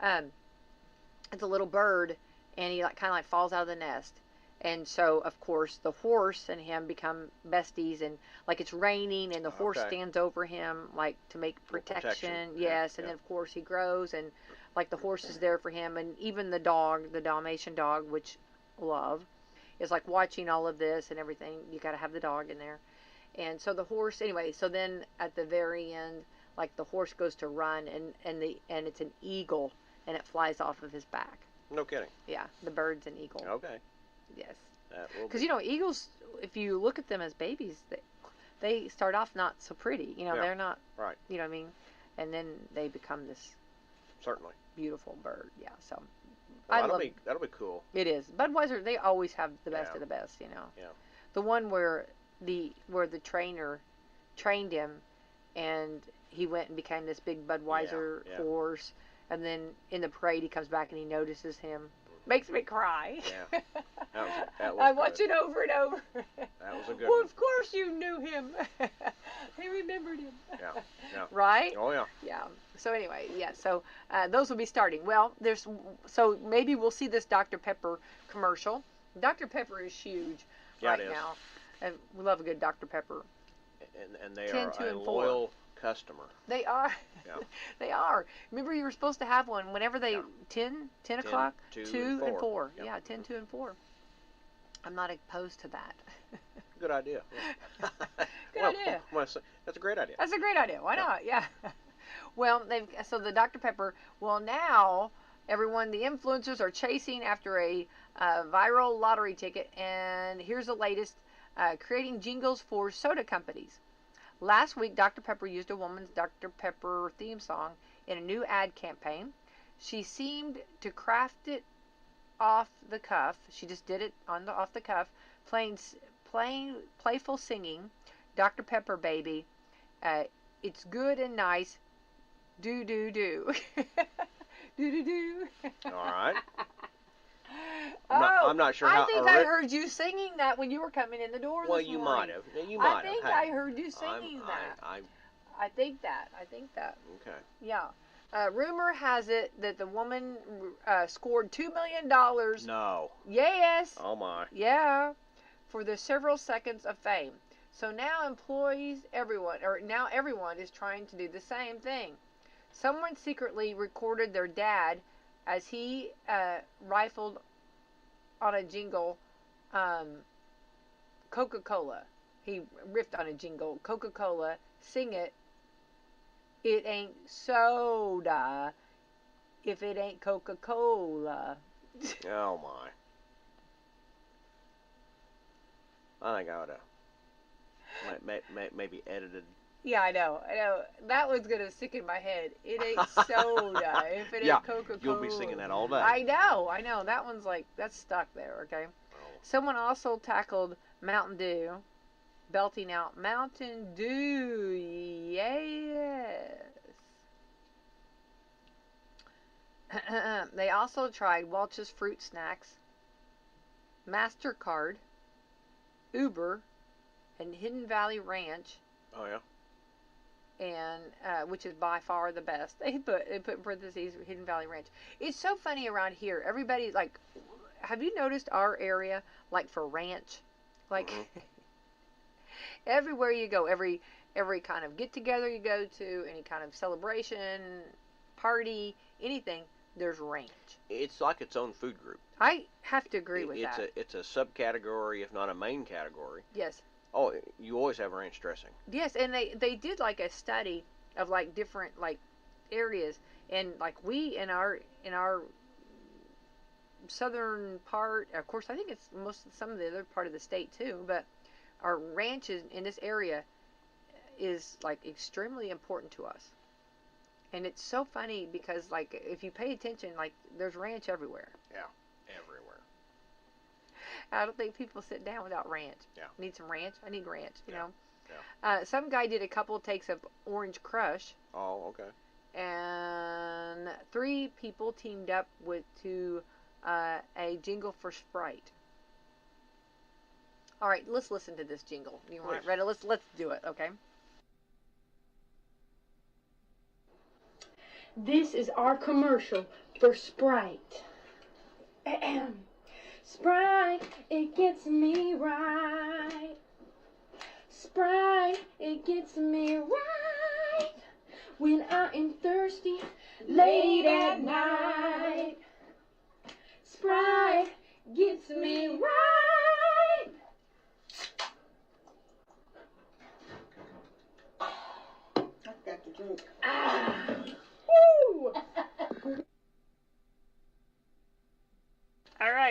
It's a little bird, and he kind of falls out of the nest, and so of course the horse and him become besties, and it's raining, and the horse Okay. stands over him to make protection. Yeah, Yes, and then of course he grows, and the horse is there for him, and even the dog, the Dalmatian dog, which love. is like watching all of this and everything. You got to have the dog in there. And so the horse, anyway, so then at the very end, like the horse goes to run and it's an eagle and it flies off of his back. No kidding. Yeah, the bird's an eagle. Okay. Yes. Because eagles, if you look at them as babies, they start off not so pretty. They're not. Right. You know what I mean? And then they become this certainly beautiful bird. Yeah. So. Well, that'll be cool. It is. Budweiser, they always have the best of the best. Yeah. The one where the trainer trained him, and he went and became this big Budweiser horse, and then in the parade he comes back and he notices him. Makes me cry. Yeah. That was I watch it over and over. That was a good Well, one. of course you knew him. He remembered him. Yeah. Right? Oh, yeah. Yeah. So anyway, so those will be starting. Well, so maybe we'll see this Dr. Pepper commercial. Dr. Pepper is huge right now. And we love a good Dr. Pepper. And they are a loyal customer. They are. Yeah. They are. Remember, you were supposed to have one whenever they 10 o'clock, 2 and 4. Yep. Yeah, 10, 2, and 4. I'm not opposed to that. Good idea. Good idea. That's a great idea. That's a great idea. Why not? Yeah. Well, so the Dr. Pepper. Well, now the influencers are chasing after a viral lottery ticket, and here's the latest: creating jingles for soda companies. Last week, Dr. Pepper used a woman's Dr. Pepper theme song in a new ad campaign. She seemed to craft it off the cuff. She just did it off the cuff, playing playful singing. Dr. Pepper, baby, it's good and nice. Do do do. Do do do. All right. I'm not sure how. I think I heard you singing that when you were coming in the door. Well, this you morning. might have. You might have. I think I heard you singing that. I think that. Okay. Yeah. Rumor has it that the woman scored $2 million. No. Yes. Oh my. Yeah. For the several seconds of fame. So now everyone is trying to do the same thing. Someone secretly recorded their dad as he rifled on a jingle, Coca-Cola. He riffed on a jingle, Coca-Cola, sing it. It ain't soda if it ain't Coca-Cola. Oh my. I think I ought to maybe edited. Yeah, I know. That one's going to stick in my head. It ain't soda if it ain't Coca-Cola. You'll be singing that all day. I know. That one's that's stuck there, okay? Oh. Someone also tackled Mountain Dew, belting out Mountain Dew, yes. They also tried Welch's Fruit Snacks, MasterCard, Uber, and Hidden Valley Ranch. Oh, yeah? And which is by far the best. They put in parentheses Hidden Valley Ranch. It's so funny around here. Everybody, have you noticed our area, for ranch? Everywhere you go, every kind of get-together you go to, any kind of celebration, party, anything, there's ranch. It's like its own food group. I have to agree with that. It's a subcategory, if not a main category. Yes. Oh, you always have ranch dressing. Yes, and they did a study of different areas, and we in our southern part, of course I think it's some of the other part of the state too, but our ranches in this area is extremely important to us. And it's so funny because if you pay attention, there's ranch everywhere. Yeah, everywhere. I don't think people sit down without ranch. Yeah. Need some ranch? I need ranch, you know. Yeah. Some guy did a couple takes of Orange Crush. Oh, okay. And 3 people teamed up to a jingle for Sprite. All right, let's listen to this jingle. You want it ready? Let's do it, okay? This is our commercial for Sprite. Sprite, it gets me right. Sprite, it gets me right. When I am thirsty, late at night. Sprite gets me right.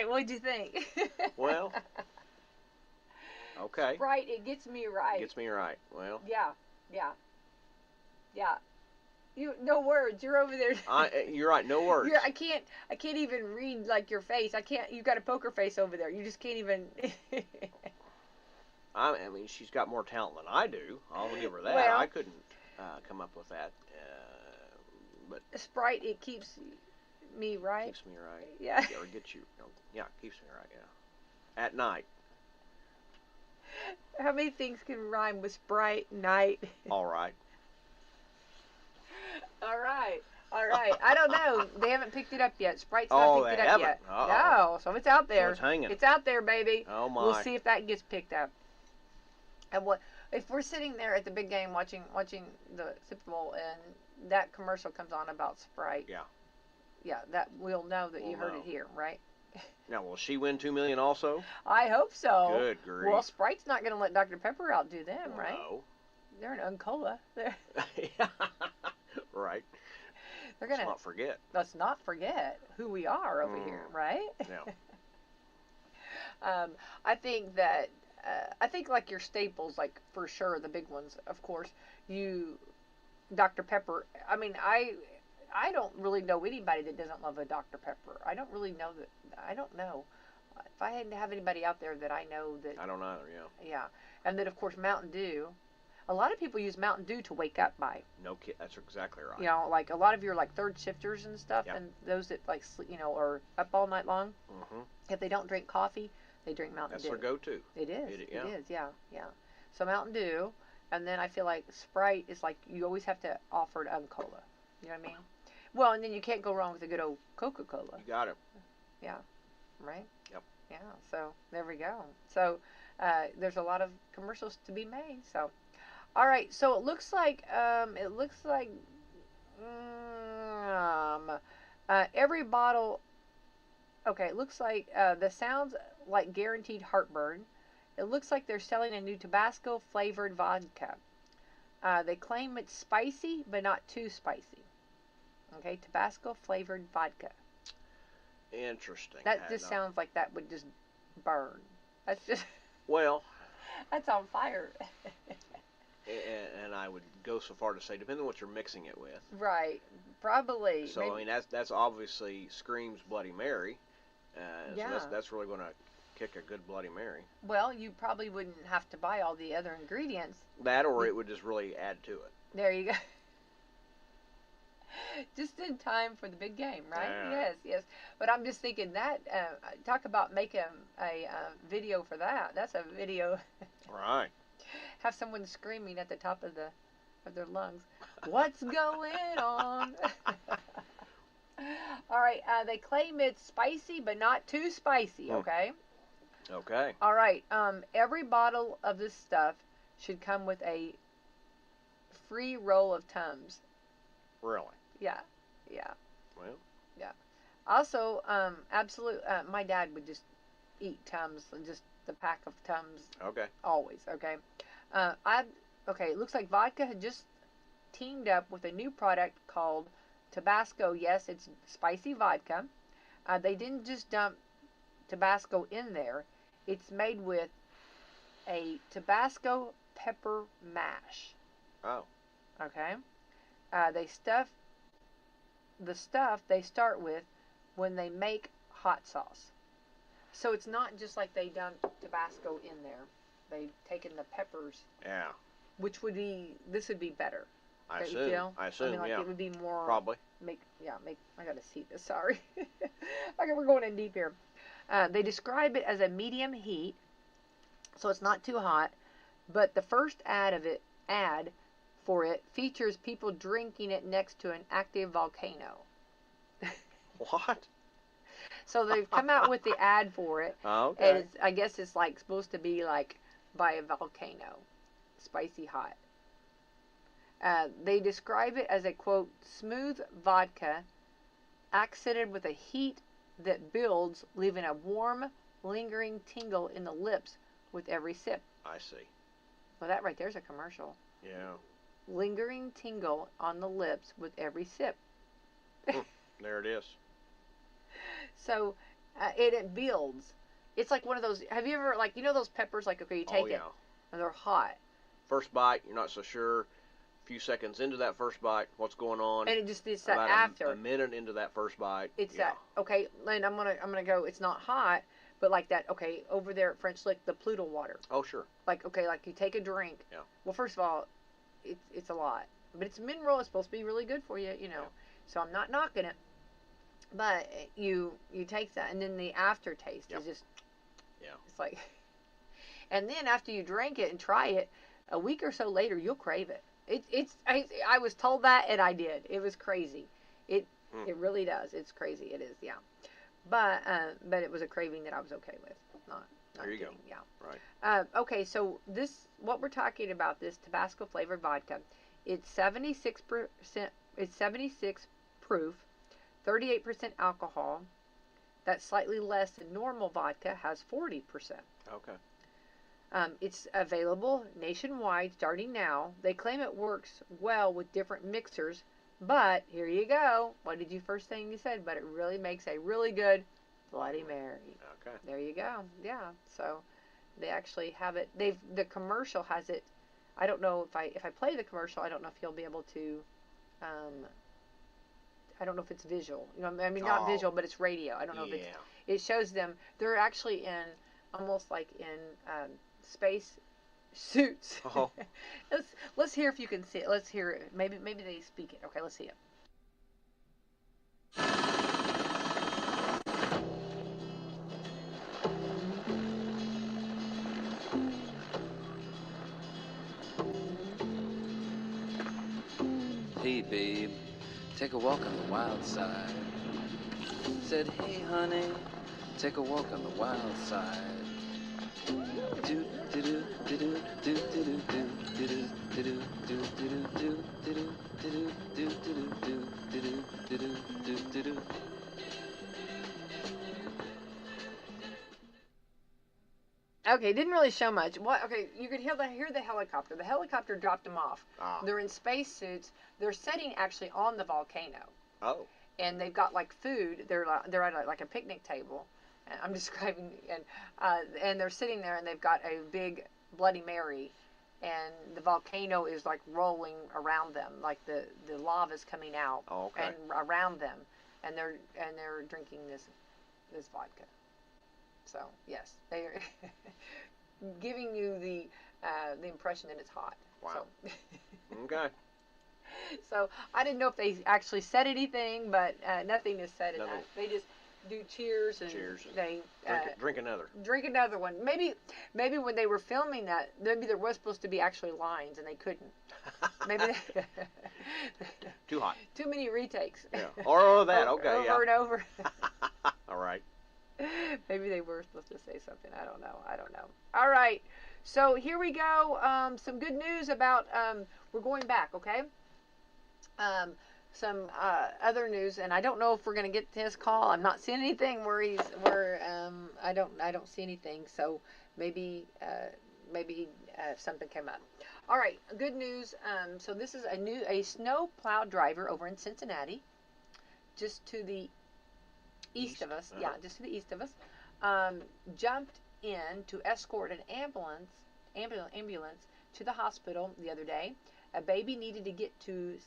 right. What'd you think? Well, okay. Sprite, it gets me right. Gets me right. Well. Yeah. No words. You're over there. You're right. No words. I can't even read like your face. I can't. You got a poker face over there. You just can't even. I mean, she's got more talent than I do. I'll give her that. Well, I couldn't come up with that. But Sprite, it keeps me right. Keeps me right. Yeah. Or gets you. Yeah, keeps me right. Yeah. At night. How many things can rhyme with Sprite, night? All right. All right. I don't know. They haven't picked it up yet. Sprite's not picked it up yet. No, so it's out there. So it's hanging. It's out there, baby. Oh my. We'll see if that gets picked up. And what if we're sitting there at the big game watching the Super Bowl and that commercial comes on about Sprite? Yeah. Yeah, that we'll know that you heard know. it here, right? Now, will she win $2 million also? I hope so. Good grief. Well, Sprite's not going to let Dr. Pepper outdo them, right? No. They're an Uncola. Yeah. Right. They're gonna. Let's not forget who we are over here, right? Yeah. I think that like your staples, like for sure the big ones, of course. Dr. Pepper. I mean, I don't really know anybody that doesn't love a Dr. Pepper. I don't really know that. I don't know. If I hadn't have anybody out there that I know that. I don't either. Yeah. Yeah, and then of course Mountain Dew. A lot of people use Mountain Dew to wake up by. No kid. That's exactly right. You know, like a lot of your like third shifters and stuff, Yep. and those that like sleep, are up all night long. Mm-hmm. If they don't drink coffee, they drink Mountain That's Dew. their go-to. It is. It- It is. Yeah. So Mountain Dew, and then I feel like Sprite is like you always have to offer it Uncola. You know what I mean? Well, and then you can't go wrong with a good old Coca-Cola. You got it. Yeah. Right. Yep. Yeah. So there we go. So there's a lot of commercials to be made. So. All right, so it looks like every bottle. Okay, it looks like the sounds like guaranteed heartburn. It looks like they're selling a new Tabasco flavored vodka. They claim it's spicy, but not too spicy. Okay, Tabasco flavored vodka. Interesting. That just sounds like that would just burn. That's just. Well. That's on fire. And I would go so far to say, depending on what you're mixing it with. Right. Probably. So Maybe. I mean, that's obviously screams Bloody Mary. Yeah. So that's really going to kick a good Bloody Mary. Well, you probably wouldn't have to buy all the other ingredients. That, or it would just really add to it. There you go. Just in time for the big game, right? Yeah. Yes. But I'm just thinking that talk about making a video for that. That's a video. Right. Have someone screaming at the top of their lungs. What's going on? All right. They claim it's spicy, but not too spicy. Okay. Okay. All right. Every bottle of this stuff should come with a free roll of Tums. Really? Yeah. Well. Yeah. Also, my dad would just eat Tums, just the pack of Tums. Okay. Always. Okay. It looks like vodka had just teamed up with a new product called Tabasco. Yes, it's spicy vodka. They didn't just dump Tabasco in there. It's made with a Tabasco pepper mash. Oh. Okay. The stuff they start with when they make hot sauce. So it's not just like they dump Tabasco in there. They've taken the peppers. Yeah. This would be better. I Don't you assume. feel? I assume. I mean, like yeah. it would be more. Probably. I gotta see this. Sorry. Okay, we're going in deep here. They describe it as a medium heat, so it's not too hot. But the first ad for it features people drinking it next to an active volcano. What? So they've come out with the ad for it. Oh, okay. And I guess it's like supposed to be like by a volcano, spicy hot. They describe it as a, quote, smooth vodka accented with a heat that builds, leaving a warm, lingering tingle in the lips with every sip. I see. Well, that right there's a commercial. Yeah. Lingering tingle on the lips with every sip. There it is. So it builds. It's like one of those. Have you ever like those peppers? Like okay, you take it and they're hot. First bite, you're not so sure. A few seconds into that first bite, what's going on? And it just is that About after a minute into that first bite. it's that okay. And I'm gonna go. It's not hot, but like that. Okay, over there at French Lick, the Pluto water. Oh sure. Like okay, like you take a drink. Yeah. Well, first of all, it's a lot, but it's mineral. It's supposed to be really good for you, Yeah. So I'm not knocking it. But you take that, and then the aftertaste is just it's like, and then after you drink it and try it, a week or so later you'll crave it. I was told that and I did. It was crazy. It really does. It's crazy. It is, yeah. But it was a craving that I was okay with. Not there you kidding. go. Yeah. Right. Okay, so what we're talking about, this Tabasco flavored vodka, it's 76%. It's 76 proof, 38% alcohol. That's slightly less than normal vodka has 40%. Okay. It's available nationwide starting now. They claim it works well with different mixers, but here you go. What did you first thing you said? But it really makes a really good Bloody Mary. Okay. There you go. Yeah. So they actually have it. The commercial has it. I don't know if I play the commercial. I don't know if you'll be able to. I don't know if it's visual. I mean, not visual, but it's radio. I don't know if it shows them. They're actually in almost like in space suits. Oh. Let's hear if you can see it. Let's hear it. Maybe they speak it. Okay, let's see it. Hey babe, take a walk on the wild side. Said hey honey, take a walk on the wild side. Do do do do do do do do do do do do do do do do do do do. Okay, didn't really show much. What? Okay, you could hear the helicopter. The helicopter dropped them off. They're in spacesuits. They're sitting actually on the volcano. Oh. And they've got like food. They're at like a picnic table. And I'm describing and they're sitting there and they've got a big Bloody Mary, and the volcano is like rolling around them, like the lava's coming out and around them, and they're drinking this vodka. So yes, they are giving you the impression that it's hot. Wow. So. Okay. So I didn't know if they actually said anything, but nothing is said in that. They just do cheers and they drink another. Drink another one. Maybe when they were filming that, maybe there was supposed to be actually lines and they couldn't. Maybe too hot. Too many retakes. Yeah. Or that. Okay. Over and over. All right. Maybe they were supposed to say something. I don't know. All right. So here we go. Some good news about we're going back. Okay. Some other news, and I don't know if we're gonna get his call. I'm not seeing anything I don't see anything. So maybe something came up. All right. Good news. So this is a snow plow driver over in Cincinnati, just to the east of us. Yeah, just to the east of us. Jumped in to escort an ambulance to the hospital the other day. A baby needed to get to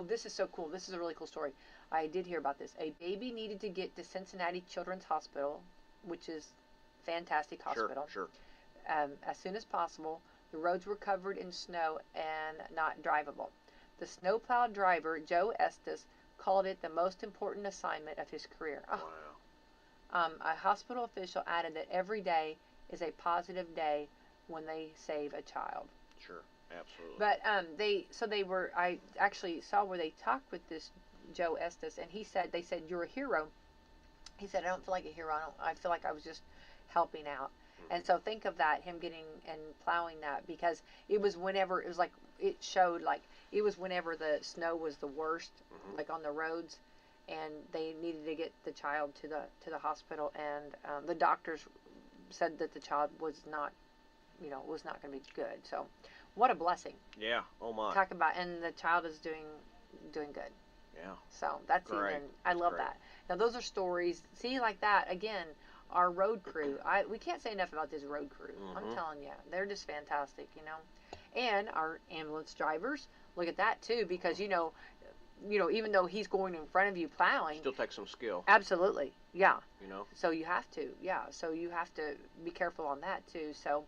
this is so cool. This is a really cool story. I did hear about this. A baby needed to get to Cincinnati Children's Hospital, which is fantastic hospital. Sure. As soon as possible. The roads were covered in snow and not drivable. The snowplow driver, Joe Estes, called it the most important assignment of his career. Oh. Wow. A hospital official added that every day is a positive day when they save a child. Sure, absolutely. But I actually saw where they talked with this Joe Estes, and they said, you're a hero. He said, I don't feel like a hero. I feel like I was just helping out. Mm-hmm. And so think of that, him getting and plowing that, because it was whenever it was whenever the snow was the worst, mm-hmm. like on the roads, and they needed to get the child to the hospital, and the doctors said that the child was not going to be good. So what a blessing. Yeah. Oh my. Talk about, and the child is doing good. Yeah. So that's Great. even, I love Great. that. Now those are stories. See, like that again. Our road crew. We can't say enough about this road crew. I'm Mhm. telling you, they're just fantastic. You know, and our ambulance drivers. Look at that too, because even though he's going in front of you plowing, Still takes some skill. absolutely, yeah. You know. So you have to, yeah. So you have to be careful on that too. So,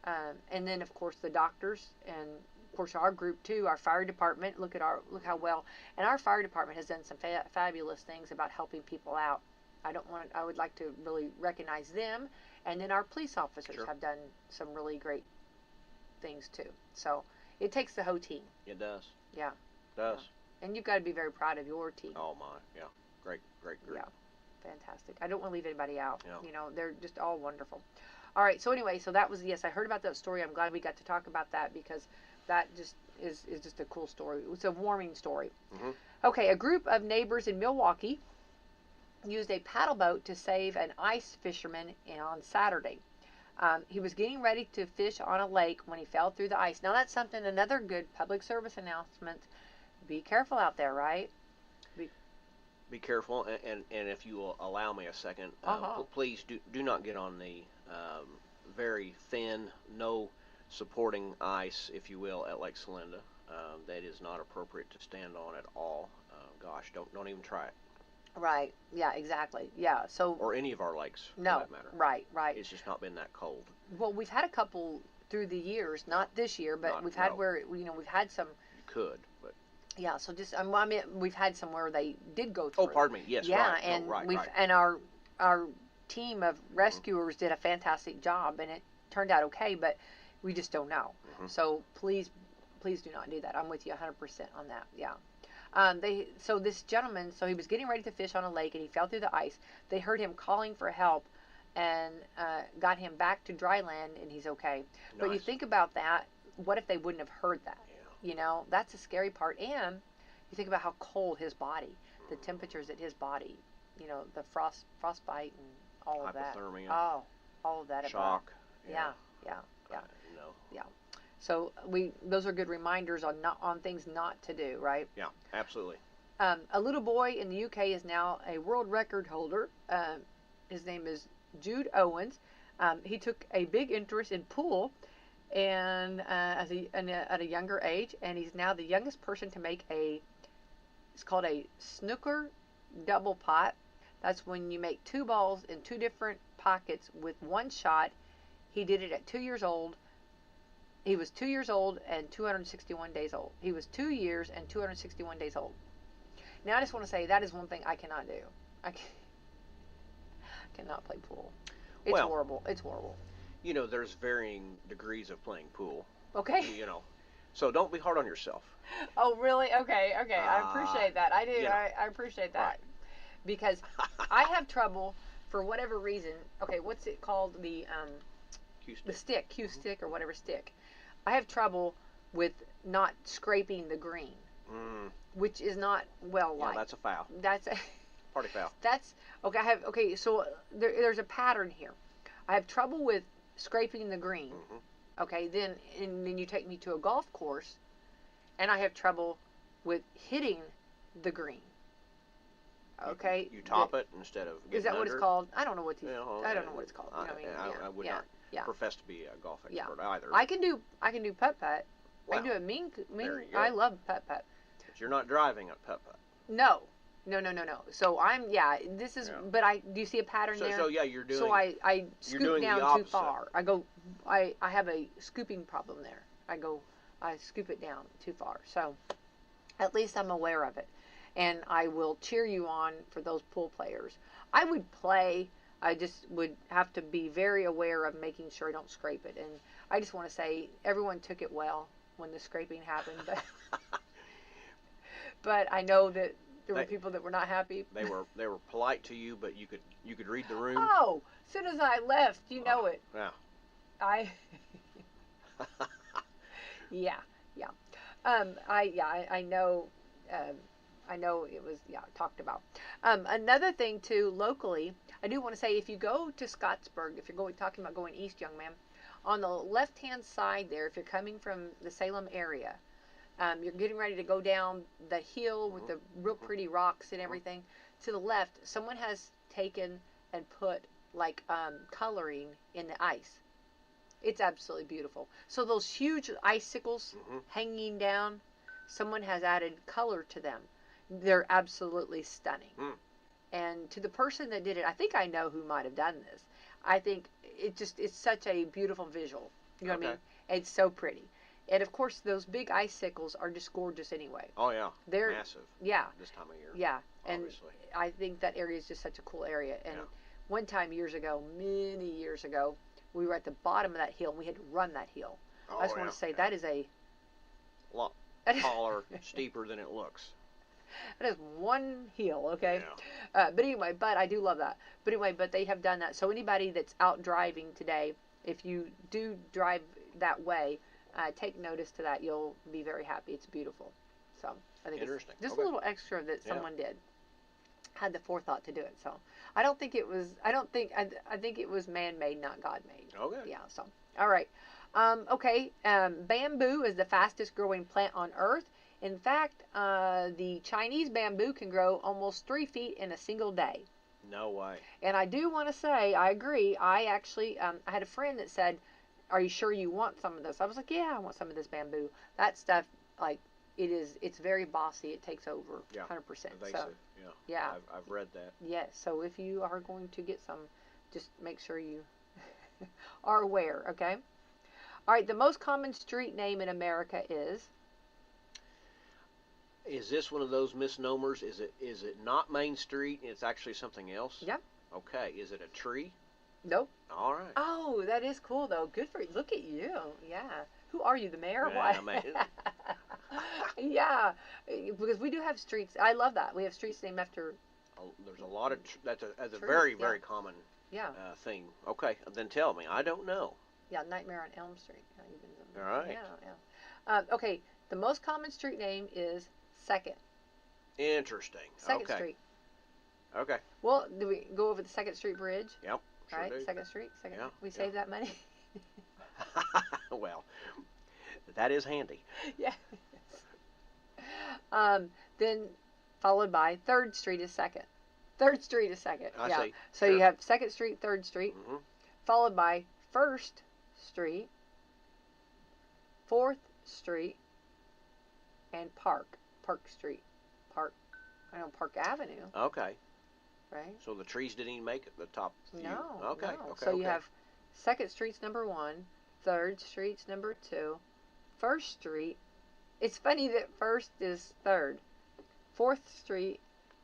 and then of course the doctors and of course our group too, our fire department. Look how well, and our fire department has done some fabulous things about helping people out. I would like to really recognize them, and then our police officers Sure. have done some really great things too. So it takes the whole team. It does. Yeah. It does. And you've got to be very proud of your team. Oh my. Yeah. Great group. Yeah. Fantastic. I don't want to leave anybody out. Yeah. You know, they're just all wonderful. All right. So anyway, so that was, yes, I heard about that story. I'm glad we got to talk about that because that just is just a cool story. It's a warming story. Mhm. Okay. A group of neighbors in Milwaukee used a paddle boat to save an ice fisherman on Saturday. He was getting ready to fish on a lake when he fell through the ice. Now that's another good public service announcement. Be careful out there, right? Be careful, and if you will allow me a second, please do not get on the very thin, no supporting ice, if you will, at Lake Celinda. That is not appropriate to stand on at all. Gosh, don't even try it. Right. Yeah. Exactly. Yeah. So. Or any of our lakes, No. for that matter. Right. Right. It's just not been that cold. Well, we've had a couple through the years, not this year, but we've had where we've had some. You could, but. Yeah. So just I mean, we've had some where they did go through. Oh, pardon me. Yes. Yeah, Right. and no, right. we've Right. and our team of rescuers did a fantastic job, and it turned out okay, but we just don't know. Mhm. So please do not do that. I'm with you 100% on that. Yeah. So this gentleman, so he was getting ready to fish on a lake and he fell through the ice. They heard him calling for help and got him back to dry land and he's okay. But you Nice. think about that. What if they wouldn't have heard that? Yeah. You know, that's a scary part. And you think about how cold his body, the temperatures at his body, you know, the frostbite and all of that. Hypothermia. Oh, all of that. Shock. Yeah. No. So those are good reminders on things not to do, right? Yeah. Absolutely. A little boy in the UK is now a world record holder. His name is Jude Owens. He took a big interest in pool, and at a younger age, and he's now the youngest person to make it's called a snooker double pot. That's when you make two balls in two different pockets with one shot. He did it at 2 years old. He was 2 years old and 261 days old. He was 2 years and 261 days old. Now I just want to say that is one thing I cannot do. I cannot play pool. It's horrible. It's horrible. You know, there's varying degrees of playing pool. Okay. You know, so don't be hard on yourself. Oh, really? Okay. I appreciate that. I do. You know. I appreciate that. Right. Because I have trouble for whatever reason. Okay, what's it called? The Q stick or whatever stick. I have trouble with not scraping the green, which is not well liked. Yeah, that's a foul. That's a Party foul. That's okay. So there's a pattern here. I have trouble with scraping the green. Mm-hmm. Okay, then you take me to a golf course, and I have trouble with hitting the green. Okay. You top it instead of. Is that what it's called? I don't know what I don't know what it's called. I would not profess to be a golf expert either. I can do putt. Wow. I can do a mean. There you go. I love putt. But you're not driving a putt. No. So this is, but do you see a pattern there? So yeah, you're doing. So I scoop down too far. I have a scooping problem there. I scoop it down too far. So at least I'm aware of it. And I will cheer you on for those pool players. I would play. I just would have to be very aware of making sure I don't scrape it. And I just want to say everyone took it well when the scraping happened, but I know that there were people that were not happy. They were polite to you, but you could read the room. Oh, as soon as I left, you know it. Yeah. I know. I know it was talked about. Another thing too, locally, I do want to say if you go to Scottsburg, if you're talking about going east, young man, on the left-hand side there, if you're coming from the Salem area, You're getting ready to go down the hill with the real pretty rocks and everything. To the left, someone has taken and put like coloring in the ice. It's absolutely beautiful. So those huge icicles hanging down, someone has added color to them. They're absolutely stunning. And to the person that did it, I think I know who might have done this. I think it's such a beautiful visual. You know what I mean? It's so pretty. And of course, those big icicles are just gorgeous anyway. Oh yeah, they're massive. Yeah, this time of year. Yeah, and obviously. I think that area is just such a cool area. And one time years ago, many years ago, we were at the bottom of that hill and we had to run that hill. I just want to say that is a lot taller, steeper than it looks. That is one hill, okay? Yeah. But anyway, I do love that. But anyway, they have done that. So anybody that's out driving today, if you do drive that way, take notice to that. You'll be very happy. It's beautiful. So I think Interesting. It's just a little extra that someone did. Had the forethought to do it. So I don't think it was. I think it was man-made, not God-made. Okay. Yeah. So all right. Okay. Bamboo is the fastest growing plant on Earth. In fact, the Chinese bamboo can grow almost 3 feet in a single day. No way. And I do want to say, I agree. I actually, I had a friend that said, "Are you sure you want some of this?" I was like, "Yeah, I want some of this bamboo." That stuff, like, it's very bossy. It takes over 100%. Evasive. So, yeah. I've read that. Yes. So if you are going to get some, just make sure you are aware. Okay. All right. The most common street name in America is. Is this one of those misnomers? Is it not Main Street and it's actually something else? Yep. Okay. Is it a tree? Nope. All right. Oh, that is cool though. Good for you. Look at you. Yeah. Who are you, the mayor? Yeah, Yeah, because we do have streets. I love that. We have streets named after. There's a lot of that's a very common thing. Okay, then tell me. I don't know. Yeah, Nightmare on Elm Street. All right. Yeah. Okay, the most common street name is Second. Interesting. Second Street. Okay. Well, do we go over the Second Street Bridge? Yep. Sure right. do. Second Street. Second. Yeah. We save that money. Well, that is handy. Yeah. Then followed by Third Street is second. Third Street is second. I see. So you have Second Street, Third Street, followed by First Street, Fourth Street, and Park Street. Park Avenue. Okay. Right. So the trees didn't even make it the top few. No. Okay. No. Okay. So you have Second Street's number 1, Third Street's number 2, First Street. It's funny that First is third, Fourth Street,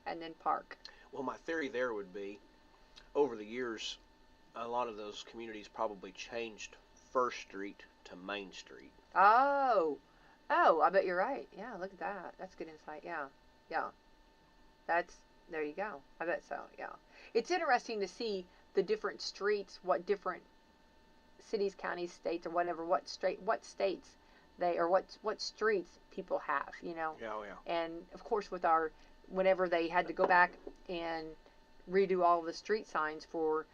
and then Park. Well, my theory there would be, over the years, a lot of those communities probably changed First Street to Main Street. Oh, I bet you're right. Yeah, look at that. That's good insight. Yeah. There you go. I bet so. Yeah. It's interesting to see the different streets, what different cities, counties, states, or whatever, what states they, or what streets people have, you know. Yeah. And of course, whenever they had to go back and redo all the street signs for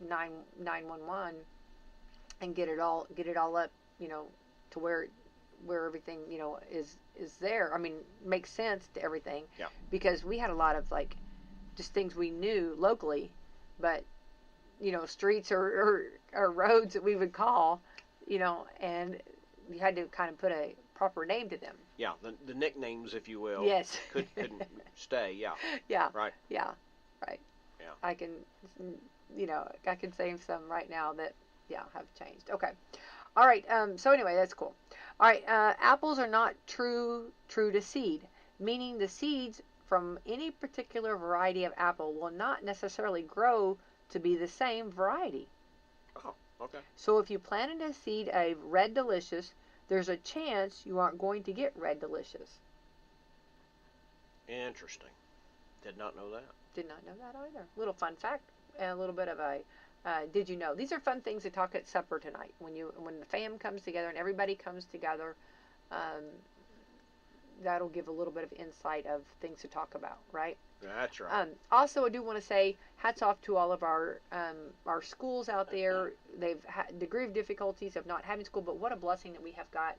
911 and get it all up, you know, to where everything, you know, is there. I mean, makes sense to everything. Yeah. Because we had a lot of like just things we knew locally, but you know, streets or roads that we would call, you know, and you had to kind of put a proper name to them. Yeah, the nicknames, if you will. Yes. couldn't stay. Yeah. Yeah. Right. Yeah. Right. Yeah. I can say some right now that have changed. Okay. All right. So anyway, that's cool. All right. Apples are not true to seed, meaning the seeds from any particular variety of apple will not necessarily grow to be the same variety. Oh, okay. So if you planted a seed of Red Delicious, there's a chance you aren't going to get Red Delicious. Interesting. Did not know that. Did not know that either. Little fun fact and a little bit of a did you know? These are fun things to talk at supper tonight. When the fam comes together and everybody comes together, that'll give a little bit of insight of things to talk about, right? That's right. Also, I do want to say hats off to all of our schools out there. They've had degree of difficulties of not having school, but what a blessing that we have got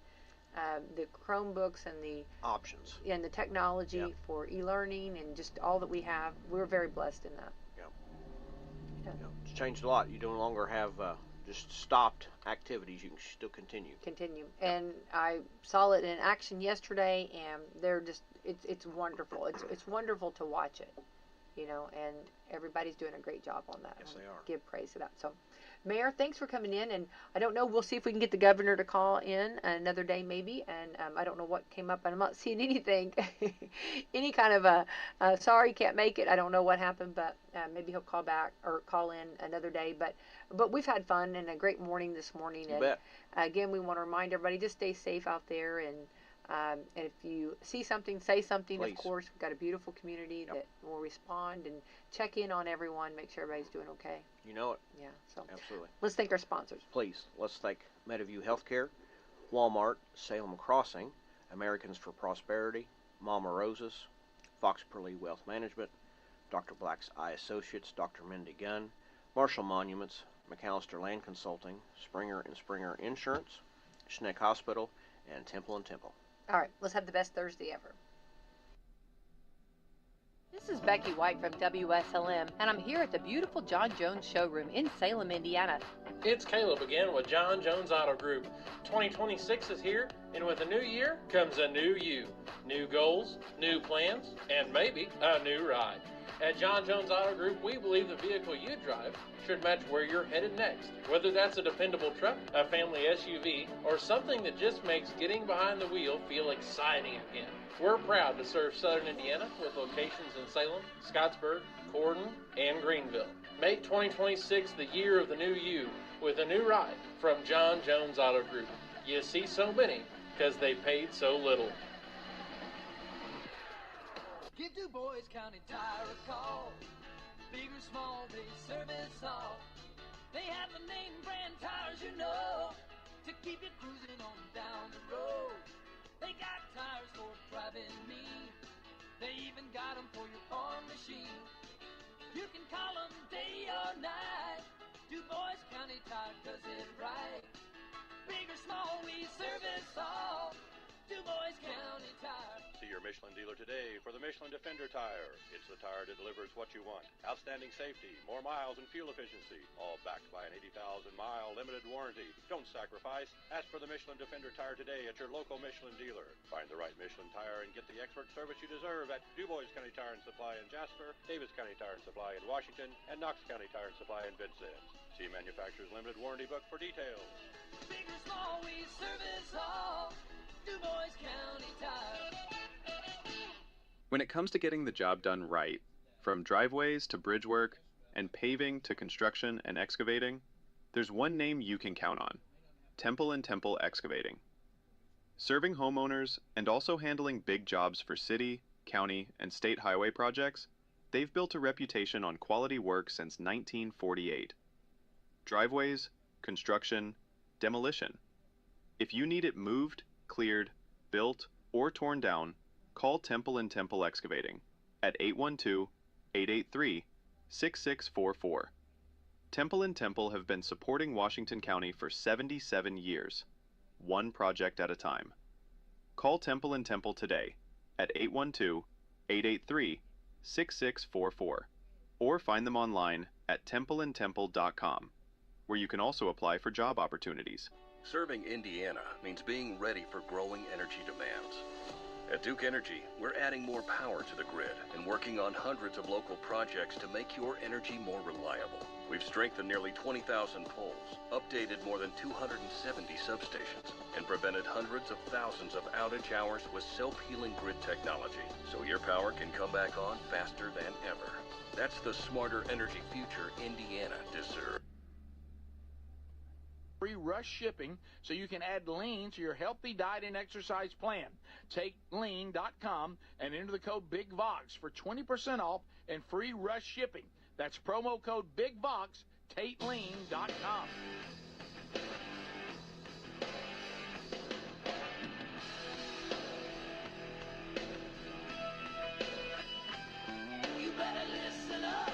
the Chromebooks and Options. the technology Yeah. for e-learning and just all that we have. We're very blessed in that. Yeah. Yeah. Yeah. It's changed a lot. You no longer have just stopped activities. You can still continue. And I saw it in action yesterday, and they're just it's wonderful. It's wonderful to watch it, and everybody's doing a great job on that. Yes, they are. Give praise to that. So, Mayor, thanks for coming in, and I don't know, we'll see if we can get the governor to call in another day maybe, and I don't know what came up. I'm not seeing anything, any kind of sorry, can't make it. I don't know what happened, but maybe he'll call back or call in another day. But we've had fun and a great morning this morning. You and bet. Again, we want to remind everybody, just stay safe out there, and if you see something, say something. Please. Of course, we've got a beautiful community Yep. that will respond and check in on everyone, make sure everybody's doing okay. You know it. Yeah, so Absolutely. let's thank our sponsors. Please, let's thank Mediview Healthcare, Walmart, Salem Crossing, Americans for Prosperity, Mama Roses, Fox Perley Wealth Management, Dr. Black's Eye Associates, Dr. Mindy Gunn, Marshall Monuments, McAllister Land Consulting, Springer & Springer Insurance, Schneck Hospital, and Temple & Temple. All right, let's have the best Thursday ever. This is Becky White from Wslm, and I'm here at the beautiful John Jones showroom in Salem, Indiana. It's Caleb again with John Jones Auto Group. 2026 is here, and with a new year comes a new you. New goals, new plans, and maybe a new ride. At John Jones Auto Group, we believe the vehicle you drive should match where you're headed next. Whether that's a dependable truck, a family SUV, or something that just makes getting behind the wheel feel exciting again. We're proud to serve Southern Indiana with locations in Salem, Scottsburg, Corden, and Greenville. Make 2026 the year of the new you with a new ride from John Jones Auto Group. You see so many because they paid so little. Give Du Bois County Tire a call. Big or small, they service all. They have the name brand tires you know to keep you cruising on down the road. They got tires for driving me. They even got them for your farm machine. You can call them day or night. Du Bois County Tire does it right. Big or small, we service all. Du Bois County Tire. See your Michelin dealer today for the Michelin Defender tire. It's the tire that delivers what you want. Outstanding safety, more miles and fuel efficiency, all backed by an 80,000-mile limited warranty. Don't sacrifice. Ask for the Michelin Defender tire today at your local Michelin dealer. Find the right Michelin tire and get the expert service you deserve at Du Bois County Tire and Supply in Jasper, Davis County Tire and Supply in Washington, and Knox County Tire and Supply in Vincennes. See manufacturer's limited warranty book for details. Big or small, we service all. Du Bois County Tire. When it comes to getting the job done right, from driveways to bridge work and paving to construction and excavating, there's one name you can count on: Temple & Temple Excavating. Serving homeowners and also handling big jobs for city, county, and state highway projects, they've built a reputation on quality work since 1948. Driveways, construction, demolition. If you need it moved, cleared, built, or torn down, call Temple & Temple Excavating at 812-883-6644. Temple & Temple have been supporting Washington County for 77 years, one project at a time. Call Temple & Temple today at 812-883-6644 or find them online at templeandtemple.com, where you can also apply for job opportunities. Serving Indiana means being ready for growing energy demands. At Duke Energy, we're adding more power to the grid and working on hundreds of local projects to make your energy more reliable. We've strengthened nearly 20,000 poles, updated more than 270 substations, and prevented hundreds of thousands of outage hours with self-healing grid technology, so your power can come back on faster than ever. That's the smarter energy future Indiana deserves. Free rush shipping so you can add lean to your healthy diet and exercise plan. Take lean.com and enter the code BIGVOX for 20% off and free rush shipping. That's promo code BIGVOX, TateLean.com. You better listen up.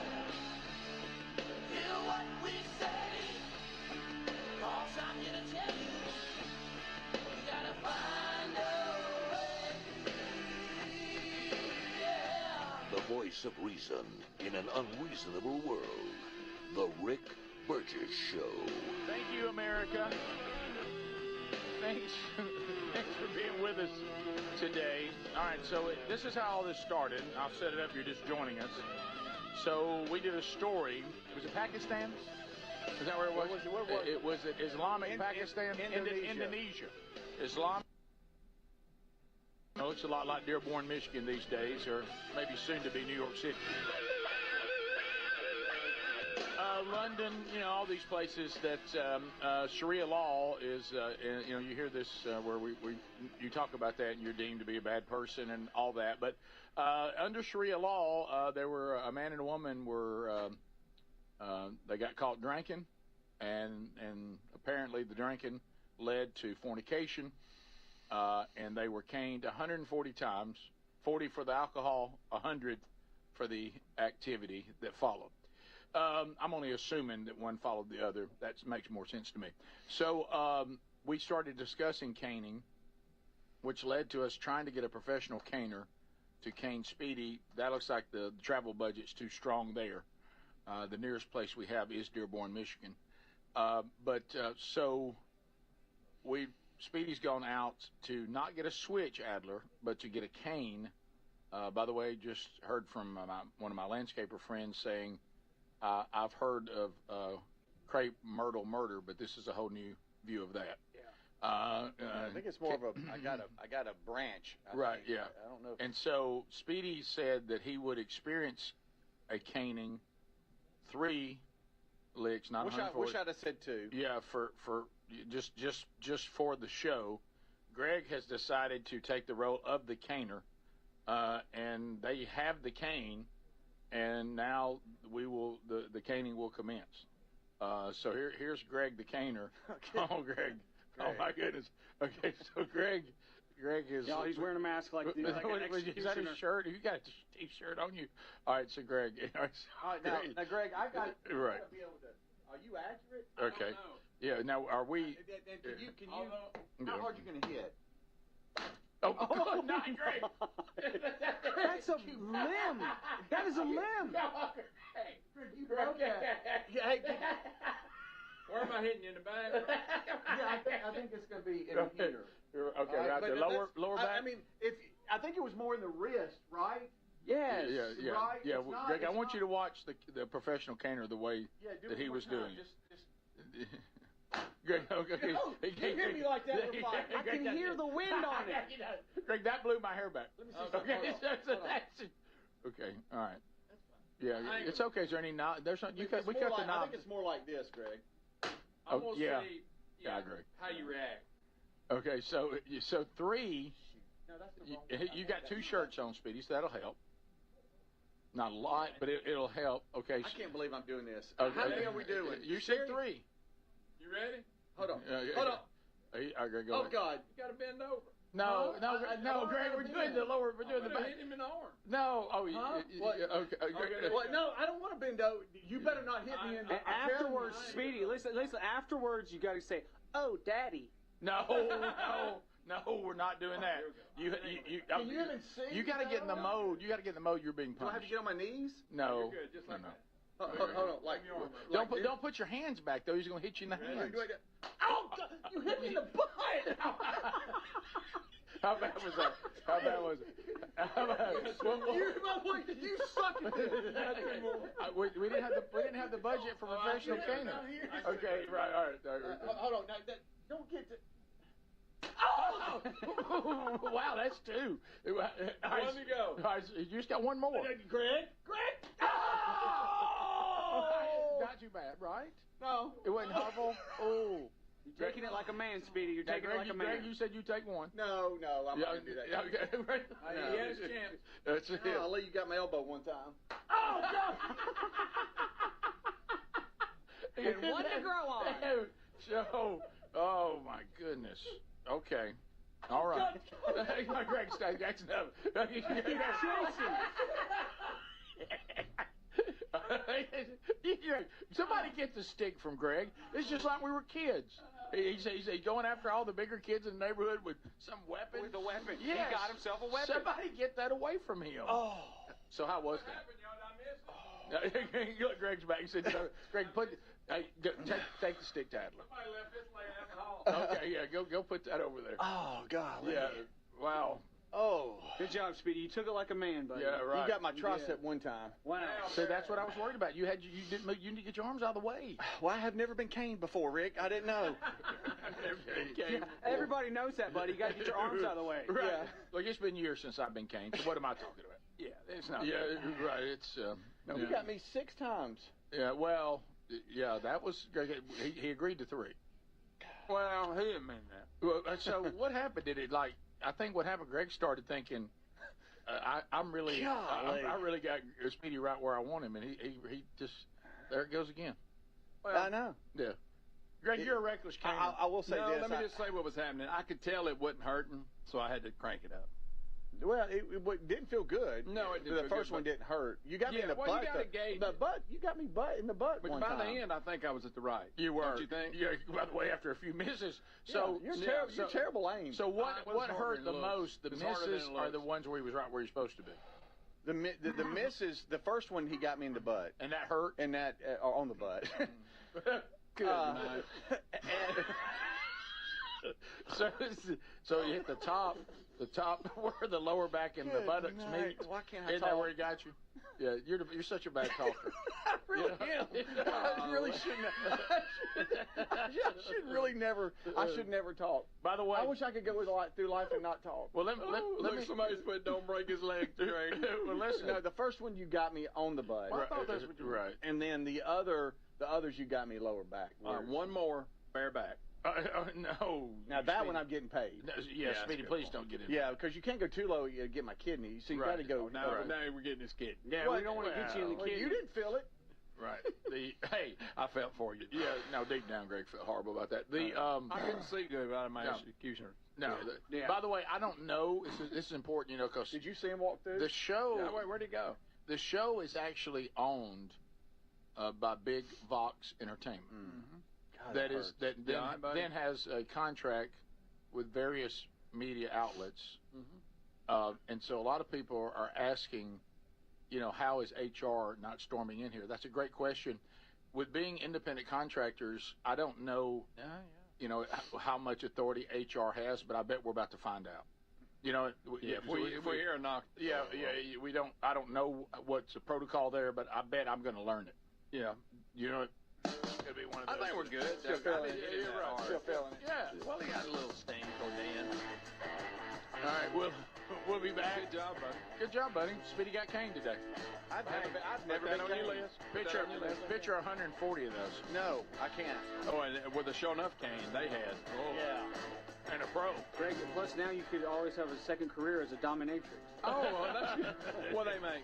Hear what we say. 'Cause I'm here to tell you, you gotta find of reason in an unreasonable world. The Rick Burgess Show. Thank you, America. Thanks for being with us today. All right, so this is how all this started. I'll set it up. You're just joining us. So we did a story. Was it Pakistan? Is that where it was? It was Islamic Pakistan? Indonesia. Islam. No, it's a lot like Dearborn, Michigan these days, or maybe soon to be New York City. London, all these places that Sharia law is, you hear this where you talk about that and you're deemed to be a bad person and all that. But under Sharia law, there were a man and a woman were they got caught drinking, and apparently the drinking led to fornication, and they were caned 140 times, 40 for the alcohol, 100 for the activity that followed. I'm only assuming that one followed the other. That makes more sense to me. So we started discussing caning, which led to us trying to get a professional caner to cane Speedy. That looks like the travel budget's too strong there. The nearest place we have is Dearborn, Michigan. So Speedy's gone out to not get a switch, Adler, but to get a cane. By the way, just heard from one of my landscaper friends saying, I've heard of crepe myrtle murder, but this is a whole new view of that. Yeah. I think it's more of a I got a branch. I right. think. Yeah. I don't know. And so Speedy said that he would experience a caning 3 licks, not 140. Wish I'd have said 2. Yeah, for just for the show. Greg has decided to take the role of the caner, and they have the cane. And now the caning will commence. So here's Greg the caner. Okay. Oh, Greg. Oh my goodness. Okay, so Greg is. Yeah, he's wearing a mask like an executioner. Is that his shirt? You got a T-shirt on you. All right, so Greg. All right, now Greg, I got to be able to. Are you accurate? Okay. Yeah. Now, are we? Can you? How hard are you going to hit? Oh, not Greg. That's a limb. That is a limb. Hey, you broke that. Hey, where am I hitting you in the back? Yeah, I think it's going to be in here. Okay, right there, lower back. I mean, I think it was more in the wrist, right? Yes. Yeah. Right? Yeah. Greg, I want you to watch the professional caner the way that he was doing it. Greg, okay. No, you hit me like that for 5. I can hear the wind on it. Greg, that blew my hair back. Let me see something. Okay, all right. Yeah, it's okay. Is there any knob? There's not. We cut the knob. I think it's more like this, Greg. I'm gonna yeah. see, I agree. How you react. Okay, so 3. No, that's the wrong You got 2 shirts on, Speedy, so that'll help. Not a lot, but it'll help. Okay. I can't believe I'm doing this. Okay. How many are we doing? You said 3. You ready? Hold on. Hold on. Go ahead. God. You got to bend over. No, Greg, we're doing the lower. We're doing the back. Hit him in the arm. No. Oh, huh? Okay. Well, no, I don't want to bend over. You better not hit me in the. Afterwards, Speedy, listen. Afterwards, you got to say, "Oh, Daddy." No, we're not doing that. Can you even see? You got to get in the mode. You got to get in the mode. You're being punished. Do I have to get on my knees? No. You're good, just like that. Hold on, don't put your hands back though. He's gonna hit you in the hands. Oh, God, you hit me in the butt. How bad was that? You suck at this. We didn't have the budget for professional caner. Okay, right, all right. Hold on, don't get to. Oh! Wow, that's 2. One to go. You just got one more. Greg. Oh! Not too bad, right? No. It wasn't horrible. Oh. You're taking it like a man, Speedy. You're taking it like a man. Greg, you said you take 1. No, I'm not going to do that. Okay, right. He has a chance. That's it. I'll let you got my elbow one time. Oh, God! And one to grow on. So, oh, my goodness. Okay. All right. Greg, that's enough. Somebody get the stick from Greg. It's just like we were kids. He's going after all the bigger kids in the neighborhood with some weapon. With a weapon. Yes. He got himself a weapon. Somebody get that away from him. Oh. So how was that? Look, Greg's back. He said, Greg, take the stick tattler. Somebody left this lady in the hall. Okay, yeah, go put that over there. Oh, golly. Yeah, wow. Oh. Good job, Speedy. You took it like a man, buddy. Yeah, right. You got my tricep one time. Wow. So that's what I was worried about. You need to get your arms out of the way. Well, I have never been caned before, Rick. I didn't know. Yeah, everybody knows that, buddy. You got to get your arms out of the way. Right. Yeah. Look, it's been years since I've been caned. So what am I talking about? Yeah, it's not. Yeah, right. It's No, you got me 6 times. Yeah, well, yeah, that was Greg. He agreed to 3. Well, he didn't mean that. Well, so what happened? Did it like? I think what happened. Greg started thinking, I really got Speedy right where I want him, and he just there it goes again. Well, I know. Yeah. Greg, you're a reckless caner. I will say no, this. let me just say what was happening. I could tell it wasn't hurting, so I had to crank it up. Well, it didn't feel good. No, it didn't. The first one didn't hurt. You got me in the butt. You got to gauge the butt. You got me in the butt. But one by time. the end, I think I was at the right. You were. Don't you think? Yeah. By the way, after a few misses, so you're terrible aim. So what hurt the most? The misses are the ones where he was right where he's supposed to be. The misses. The first one he got me in the butt, and that hurt. And that on the butt. Good night. So you hit the top where the lower back and the buttocks meet. Why can't I Isn't talk? that where he got you? Yeah, you're such a bad talker. I really am. I really shouldn't. I should really never. I should never talk. By the way, I wish I could go through life and not talk. Well, let me. Somebody's put "Don't break his leg." Well, listen. No, the first one you got me on the butt. Well, I thought that's what you were. Right. And then the others you got me lower back. One more, bareback. No. Now that one I'm getting paid. No, yeah, Speedy, please don't get in. Yeah, because you can't go too low. You get my kidney. So you got to go. Now we're getting his kidney. Yeah, we don't want to get you in the kidney. You didn't feel it. Right. Hey, I felt for you. Yeah. No, deep down, Greg felt horrible about that. I couldn't see good about my executioner. No. By the way, I don't know. This is important, you know, because did you see him walk through? The show. Yeah, where'd he go? The show is actually owned by Big Vox Entertainment. Mm-hmm. God, that has a contract with various media outlets, and so a lot of people are asking, you know, how is HR not storming in here? That's a great question. With being independent contractors, I don't know, you know, how much authority HR has, but I bet we're about to find out. You know, if we hear a knock, we don't. I don't know what's the protocol there, but I bet I'm going to learn it. Yeah, you know. Could be one of those. I think we're good. Still feeling it. You're right. Still feeling it. Yeah. Well, he got a little sting toward the end. All right, we'll be back. Good job, buddy. Good job, buddy. Speedy got caned today. I've never been on your list. Picture 140 of those. No, I can't. Oh, and with a show enough cane they had. Oh. Yeah. And a pro. Greg, plus now you could always have a second career as a dominatrix. Oh, well, that's good. What they make.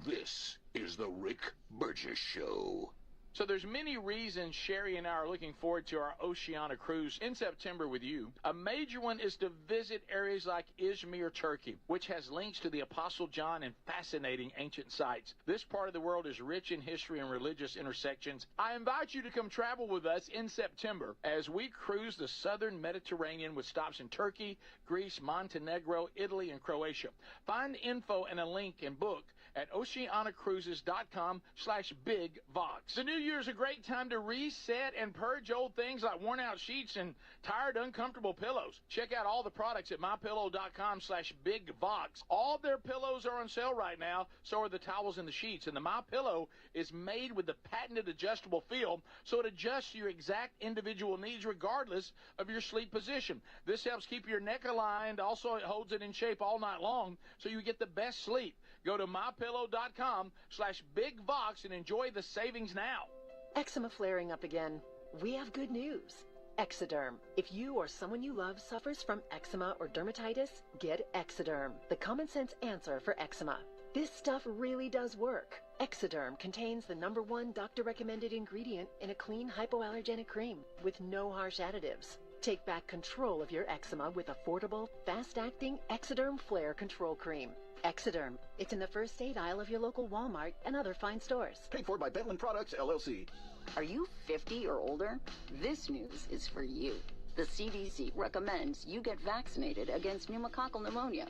This is the Rick Burgess Show. So there's many reasons Sherry and I are looking forward to our Oceania cruise in September with you. A major one is to visit areas like Izmir, Turkey, which has links to the Apostle John and fascinating ancient sites. This part of the world is rich in history and religious intersections. I invite you to come travel with us in September as we cruise the southern Mediterranean with stops in Turkey, Greece, Montenegro, Italy, and Croatia. Find info and a link and book at oceanacruises.com/bigvox. The new year is a great time to reset and purge old things like worn out sheets and tired, uncomfortable pillows. Check out all the products at mypillow.com/bigvox. All their pillows are on sale right now, so are the towels and the sheets. And the MyPillow is made with the patented adjustable feel, so it adjusts to your exact individual needs regardless of your sleep position. This helps keep your neck aligned. Also, it holds it in shape all night long, so you get the best sleep. Go to mypillow.com/bigvox and enjoy the savings now. Eczema flaring up again. We have good news. Exoderm. If you or someone you love suffers from eczema or dermatitis, get Exoderm, the common sense answer for eczema. This stuff really does work. Exoderm contains the #1 doctor-recommended ingredient in a clean hypoallergenic cream with no harsh additives. Take back control of your eczema with affordable, fast-acting Exoderm Flare Control Cream. Exoderm. It's in the first aid aisle of your local Walmart and other fine stores. Paid for by Bentland Products, LLC. Are you 50 or older? This news is for you. The CDC recommends you get vaccinated against pneumococcal pneumonia.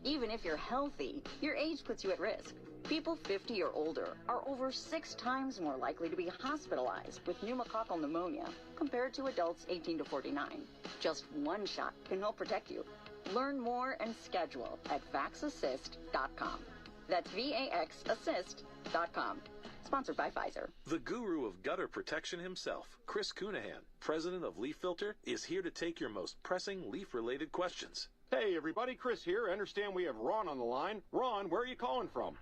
Even if you're healthy, your age puts you at risk. People 50 or older are over 6 times more likely to be hospitalized with pneumococcal pneumonia compared to adults 18 to 49. Just one shot can help protect you. Learn more and schedule at vaxassist.com. That's VAXassist.com. Sponsored by Pfizer. The guru of gutter protection himself, Chris Cunahan, president of Leaf Filter, is here to take your most pressing leaf-related questions. Hey, everybody, Chris here. I understand we have Ron on the line. Ron, where are you calling from?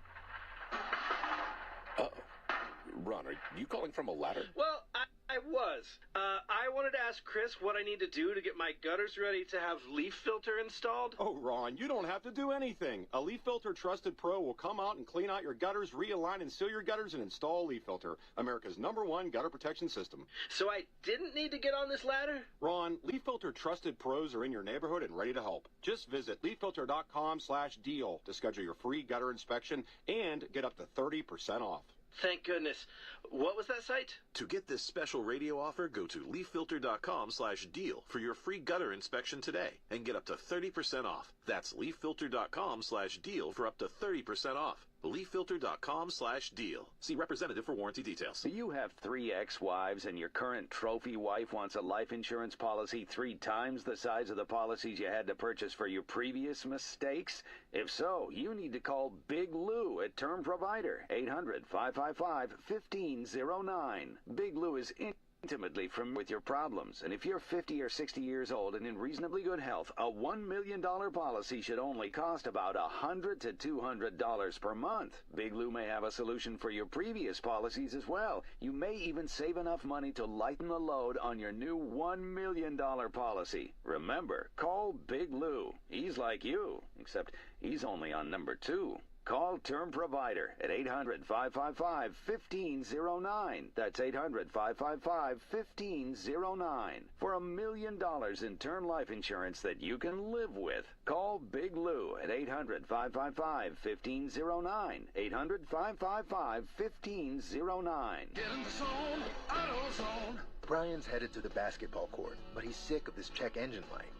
Ron, are you calling from a ladder? Well, I was. I wanted to ask Chris what I need to do to get my gutters ready to have Leaf Filter installed. Oh, Ron, you don't have to do anything. A Leaf Filter Trusted Pro will come out and clean out your gutters, realign and seal your gutters, and install Leaf Filter, America's #1 gutter protection system. So I didn't need to get on this ladder? Ron, Leaf Filter Trusted Pros are in your neighborhood and ready to help. Just visit leaffilter.com/deal to schedule your free gutter inspection and get up to 30% off. Thank goodness. What was that site? To get this special radio offer, go to leaffilter.com/deal for your free gutter inspection today and get up to 30% off. That's leaffilter.com/deal for up to 30% off. leaffilter.com/deal. See representative for warranty details. You have 3 ex-wives and your current trophy wife wants a life insurance policy 3 times the size of the policies you had to purchase for your previous mistakes? If so, you need to call Big Lou at Term Provider, 800-555-1509. Big Lou is intimately familiar with your problems, and if you're 50 or 60 years old and in reasonably good health, a $1 million policy should only cost about $100 to $200 per month. Big Lou may have a solution for your previous policies as well. You may even save enough money to lighten the load on your new $1 million policy. Remember, call Big Lou. He's like you, except he's only on number 2. Call Term Provider at 800-555-1509. That's 800-555-1509 for $1 million in term life insurance that you can live with. Call Big Lou at 800-555-1509. 800-555-1509. Get in the zone, AutoZone. Brian's headed to the basketball court, but he's sick of this check engine light.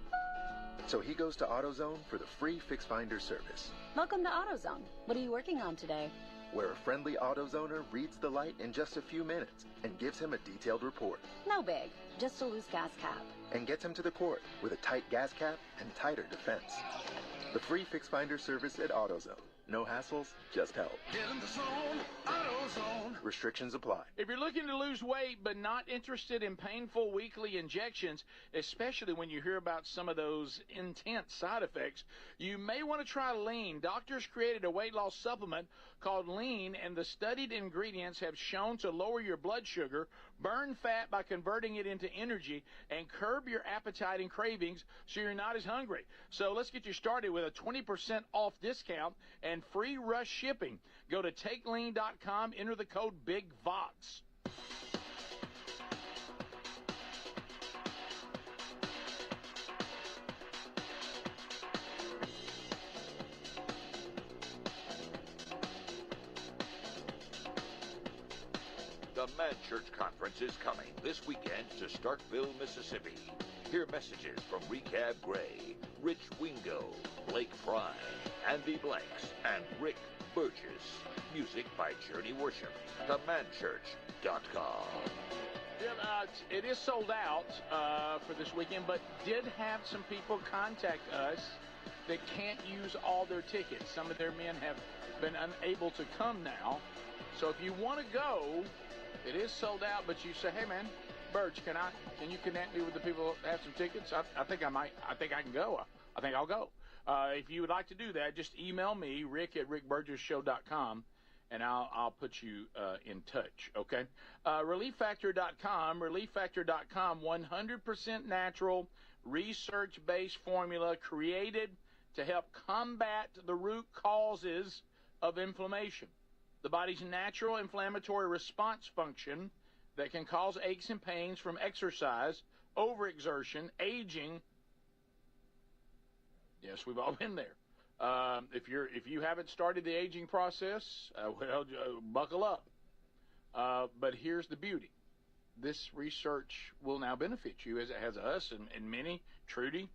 So he goes to AutoZone for the free Fix Finder service, Welcome to AutoZone. What are you working on today? where a friendly AutoZoner reads the light in just a few minutes and gives him a detailed report, No big, just a loose gas cap. and gets him to the court with a tight gas cap and tighter defense. The free Fix Finder service at AutoZone. No hassles, just help. Get in the zone, AutoZone. Restrictions apply. If you're looking to lose weight but not interested in painful weekly injections, especially when you hear about some of those intense side effects, you may want to try Lean. Doctors created a weight loss supplement called Lean, and the studied ingredients have shown to lower your blood sugar, burn fat by converting it into energy, and curb your appetite and cravings so you're not as hungry. So let's get you started with a 20% off discount and free rush shipping. Go to takelean.com, enter the code BIGVOX. The Man Church Conference is coming this weekend to Starkville, Mississippi. Hear messages from Recab Gray, Rich Wingo, Blake Fry, Andy Blanks, and Rick Burgess. Music by Journey Worship. TheManChurch.com. It is sold out for this weekend, but did have some people contact us that can't use all their tickets. Some of their men have been unable to come now. So if you want to go, it is sold out, but you say, hey man, Birch, can you connect me with the people that have some tickets? I think I can go. I think I'll go. If you would like to do that, just email me, Rick at rickburgesshow.com, and I'll put you in touch, okay? ReliefFactor.com, 100% natural, research-based formula created to help combat the root causes of inflammation. The body's natural inflammatory response function that can cause aches and pains from exercise, overexertion, aging. Yes, we've all been there. If you haven't started the aging process, buckle up. But here's the beauty. This research will now benefit you, as it has us and many. Trudy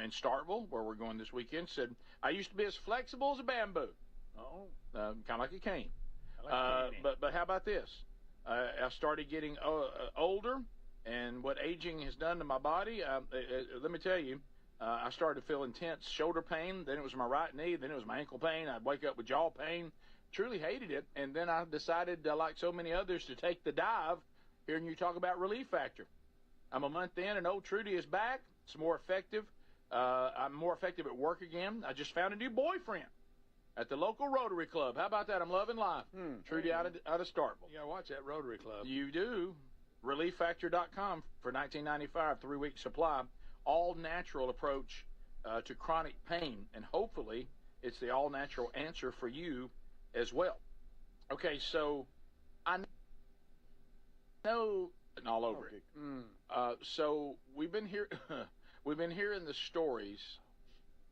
in Starkville, where we're going this weekend, said, I used to be as flexible as a bamboo. Oh, kind of like a cane. Like candy. But how about this? I started getting older, and what aging has done to my body, let me tell you, I started to feel intense shoulder pain. Then it was my right knee. Then it was my ankle pain. I'd wake up with jaw pain. Truly hated it. And then I decided, like so many others, to take the dive. Hearing you talk about Relief Factor. I'm a month in, and old Trudy is back. It's more effective. I'm more effective at work again. I just found a new boyfriend at the local Rotary Club. How about that? I'm loving life. Trudy out of Starkville. You gotta watch that Rotary Club. You do. ReliefFactor.com for $19.95, 3-week supply. All-natural approach to chronic pain, and hopefully it's the all-natural answer for you as well. Okay, so I know all over it. So we've been here. We've been hearing the stories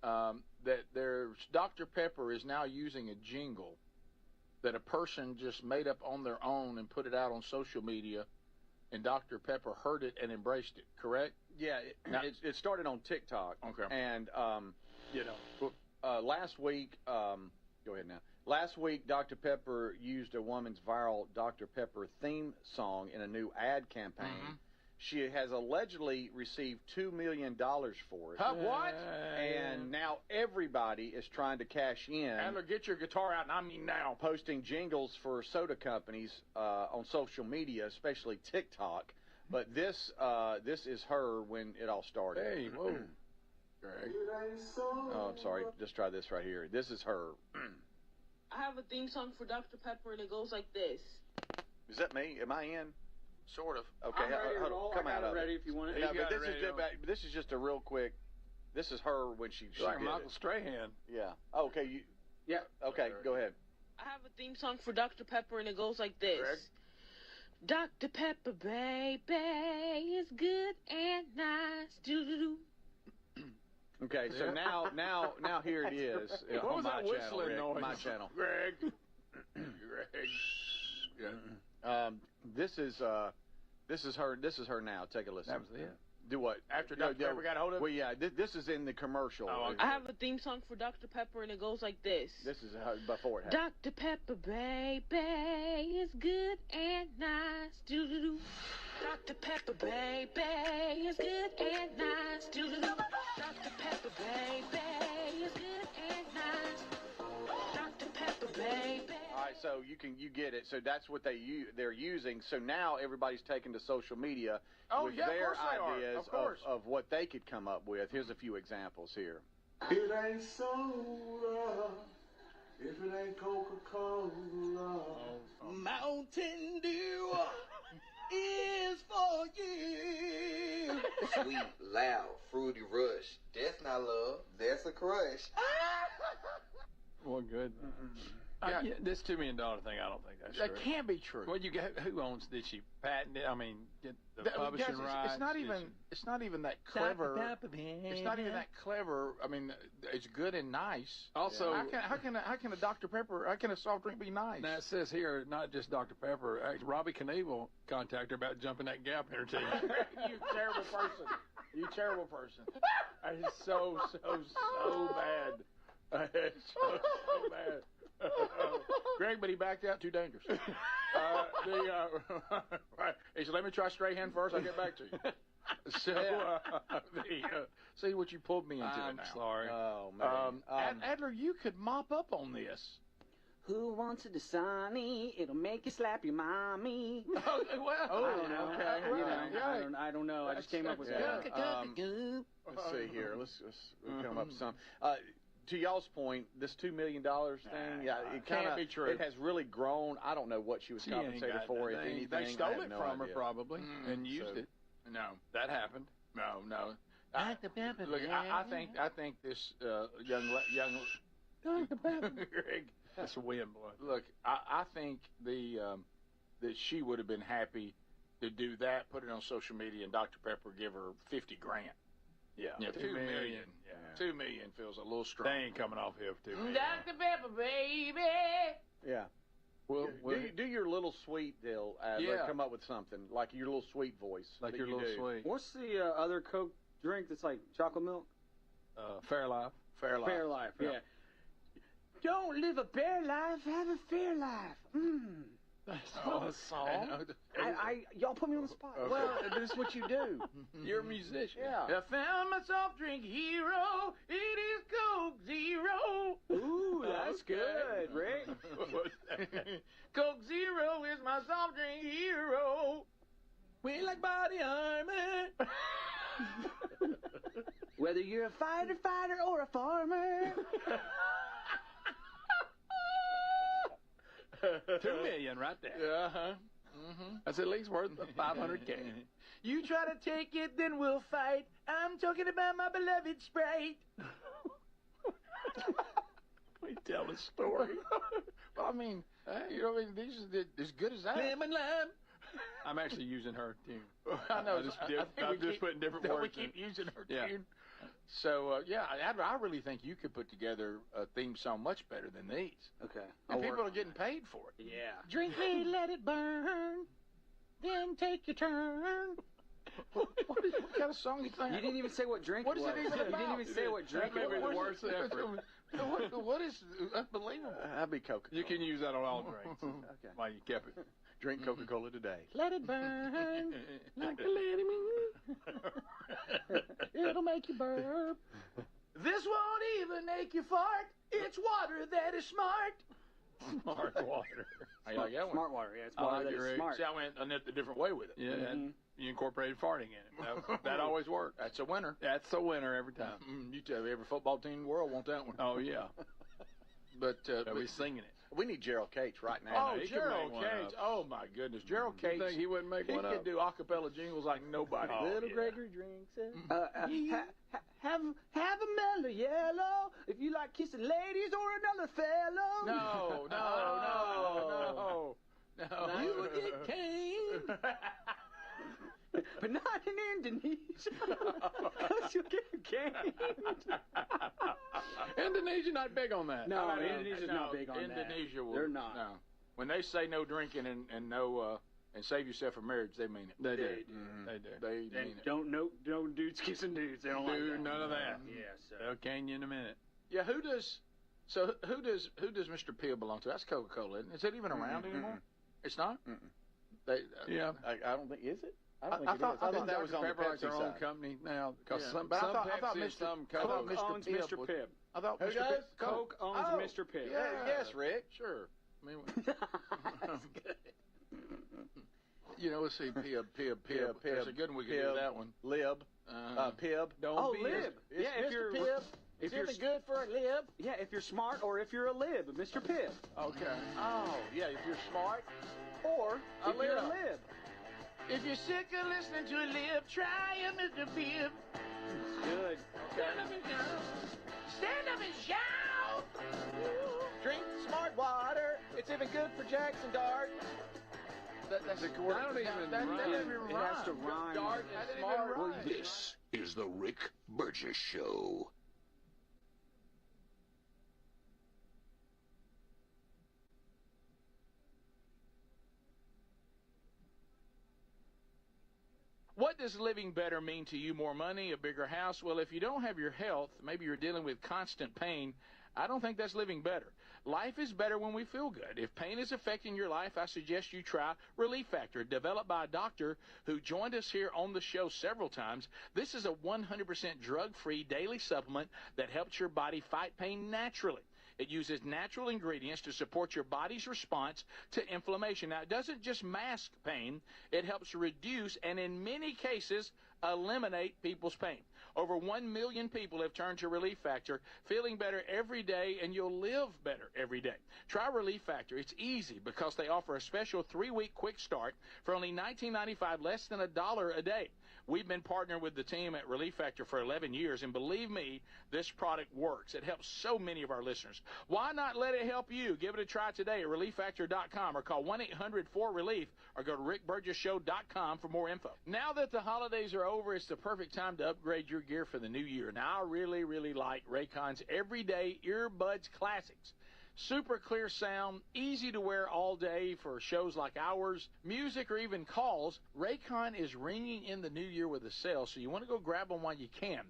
that there's Dr. Pepper is now using a jingle that a person just made up on their own and put it out on social media, and Dr. Pepper heard it and embraced it. Correct? Yeah, it started on TikTok. Okay. And last week, go ahead now. Last week, Dr. Pepper used a woman's viral Dr. Pepper theme song in a new ad campaign. She has allegedly received $2 million for it. What? And now everybody is trying to cash in. Adler, get your guitar out, and I mean now. Posting jingles for soda companies on social media, especially TikTok. But this is her when it all started. Hey, whoa. Greg. Oh, I'm sorry. Just try this right here. This is her. I have a theme song for Dr. Pepper, and it goes like this. Is that me? Am I in? Sort of. Okay, I'm ready to roll. come I got out it of ready it. if you want it. No, but this is just a real quick. This is her when she like did Michael it. Strahan. Yeah. Oh, okay. Yeah. Okay. Go ahead. I have a theme song for Dr. Pepper, and it goes like this. Greg? Dr. Pepper, baby, is good and nice. Doo-doo-doo. Okay. So now here it is. What on was my that channel, whistling Rick, noise? My channel. Greg. Greg. Yeah. This is her. This is her now. Take a listen. That was it. Do what? After Dr. Pepper got hold of it? Well, yeah. This is in the commercial. Oh, okay. I have a theme song for Dr. Pepper, and it goes like this. This is before it happened. Dr. Pepper, baby, is good and nice. Doo-doo-doo. Dr. Pepper, baby, is good and nice. Doo-doo-doo. Dr. Pepper, baby, is good and nice. Dr. Pepper, baby. All right, so you get it. So that's what they're using. So now everybody's taking to social media with their ideas of what they could come up with. Here's a few examples here. It ain't soda if it ain't Coca-Cola. Mountain Dew is for you. Sweet, loud, fruity rush. That's not love. That's a crush. Well, good. Yeah, this $2 million thing, I don't think that's That true. can't be true. Well, you got who owns? Did she patent it? I mean, get the publishing rights? It's not even that clever. It's not even that clever. I mean, it's good and nice. Also, how can a Dr. Pepper? How can a soft drink be nice? Now it says here, not just Dr. Pepper. Robbie Knievel contacted her about jumping that gap in her teeth. You terrible person. You terrible person. It's so bad. It's so bad. Greg, but he backed out. Too dangerous. Right. He said, "Let me try Strahan first. I'll get back to you." So, see what you pulled me into I'm now. sorry. Oh man. Adler, you could mop up on this. Who wants it to sunny? It'll make you slap your mommy. Well, I don't know. okay, You know, I don't know. I just came up with that. Let's see here. Let's come up with some. To y'all's point, this $2 million thing, it can't be true. It has really grown. I don't know what she was compensated for, if anything. They stole it no from her idea. probably and used it. No, That happened. no. Look, I think this young Greg. That's a win, boy. Look, I think that she would have been happy to do that, put it on social media, and Dr. Pepper give her $50,000. Yeah, $2 million. Yeah. $2 million feels a little strong. They ain't coming off here for $2 million. Dr. Pepper, baby. Yeah. Well, do your little sweet deal. Come up with something like your little sweet voice. like that your you little do. sweet. What's the other Coke drink that's like chocolate milk? Fairlife. Fairlife. Fairlife, yeah. Don't live a bare life, have a fair life. That's not a song. Y'all put me on the spot. Okay. Well, this is what you do. You're a musician. Yeah. I found my soft drink hero. It is Coke Zero. Ooh, that's good, Rick. Coke Zero is my soft drink hero. We like body armor. Whether you're a fighter or a farmer. $2 million right there. Uh-huh. That's at least worth $500K. You try to take it, then we'll fight. I'm talking about my beloved Sprite. We tell a story. Well, I mean, you know, these are as good as that. Lemon lime. I'm actually using her tune. I know. I'm just putting different words. We keep using her tune. So, I really think you could put together a theme song much better than these. Okay. And people are getting paid for it. Yeah. Drink me, let it burn, then take your turn. What kind of song you think? You didn't even say what drink What it is was. it even about? You didn't even say what drink That it may be was. the worst effort. What is unbelievable? That'd be Coca-Cola. You can use that on all drinks. Okay. Why you kept it. Drink Coca-Cola today. Let it burn like the lemon. It'll make you burp. This won't even make you fart. It's water that is smart. Smart water. I like that one. Smart water, yeah. It's I water like that it, is Rick. smart. See, I went a different way with it. Yeah. And you incorporated farting in it. That always works. That's a winner. That's a winner every time. You tell me, every football team in the world want that one. Oh, yeah. But we're singing it. We need Gerald Cates right now. Oh, Gerald Cates. Oh, my goodness. Gerald Cates. Think he wouldn't make one He up? could do a cappella jingles like nobody. Little Gregory drinks it. Have a mellow yellow if you like kissing ladies or another fellow. No. You would get cane. But not in Indonesia. Because you'll get caned. Indonesia not big on that. No, Indonesia's not big on that. Indonesia will. They're not. No. When they say no drinking and no and save yourself for marriage, they mean it. They do. They mean it. Don't dudes kissing dudes. They don't like that. None of that. Yeah, so. They'll cane you in a minute. Yeah, who does Mr. Pibb belong to? That's Coca-Cola, isn't it? Is it even around anymore? It's not? I don't think, is it? I thought that was on the Pepsi their own side. company now. Cause Yeah. some Pepsi, some Coke owns Mr. Pibb. I thought Who Mr. does? Pibb, Coke owns Mr. Pibb. Yeah. Yes, Rick. Sure. I mean, you know, let's see, Pibb. That's a good one. We can do that one. Lib. Pibb. Don't be Lib. It's Yeah, if Mr. you're Pibb. if Is you're it good for a lib? Yeah, if you're smart or if you're a lib, Mr. Pibb. Okay. Oh, yeah, if you're smart. Or A if you're a lib. lib. If you're sick of listening to a lib, try a Mr. Pibb. Good. Stand up and shout. Stand up and shout. Drink smart water. It's even good for Jackson Dart. That's a word. I don't even. That doesn't even It has to rhyme. Dart That and didn't even smart. rhyme. This is the Rick Burgess Show. What does living better mean to you? More money, a bigger house? Well, if you don't have your health, maybe you're dealing with constant pain, I don't think that's living better. Life is better when we feel good. If pain is affecting your life, I suggest you try Relief Factor, developed by a doctor who joined us here on the show several times. This is a 100% drug-free daily supplement that helps your body fight pain naturally. It uses natural ingredients to support your body's response to inflammation. Now, it doesn't just mask pain. It helps reduce and, in many cases, eliminate people's pain. Over 1 million people have turned to Relief Factor, feeling better every day, and you'll live better every day. Try Relief Factor. It's easy because they offer a special 3-week quick start for only $19.95, less than $1 a day. We've been partnering with the team at Relief Factor for 11 years, and believe me, this product works. It helps so many of our listeners. Why not let it help you? Give it a try today at ReliefFactor.com or call 1-800-4RELIEF or go to RickBurgessShow.com for more info. Now that the holidays are over, it's the perfect time to upgrade your gear for the new year. Now, I really, really like Raycon's Everyday Earbuds Classics. Super clear sound, easy to wear all day for shows like ours, music, or even calls. Raycon is ringing in the new year with a sale, so you want to go grab them while you can.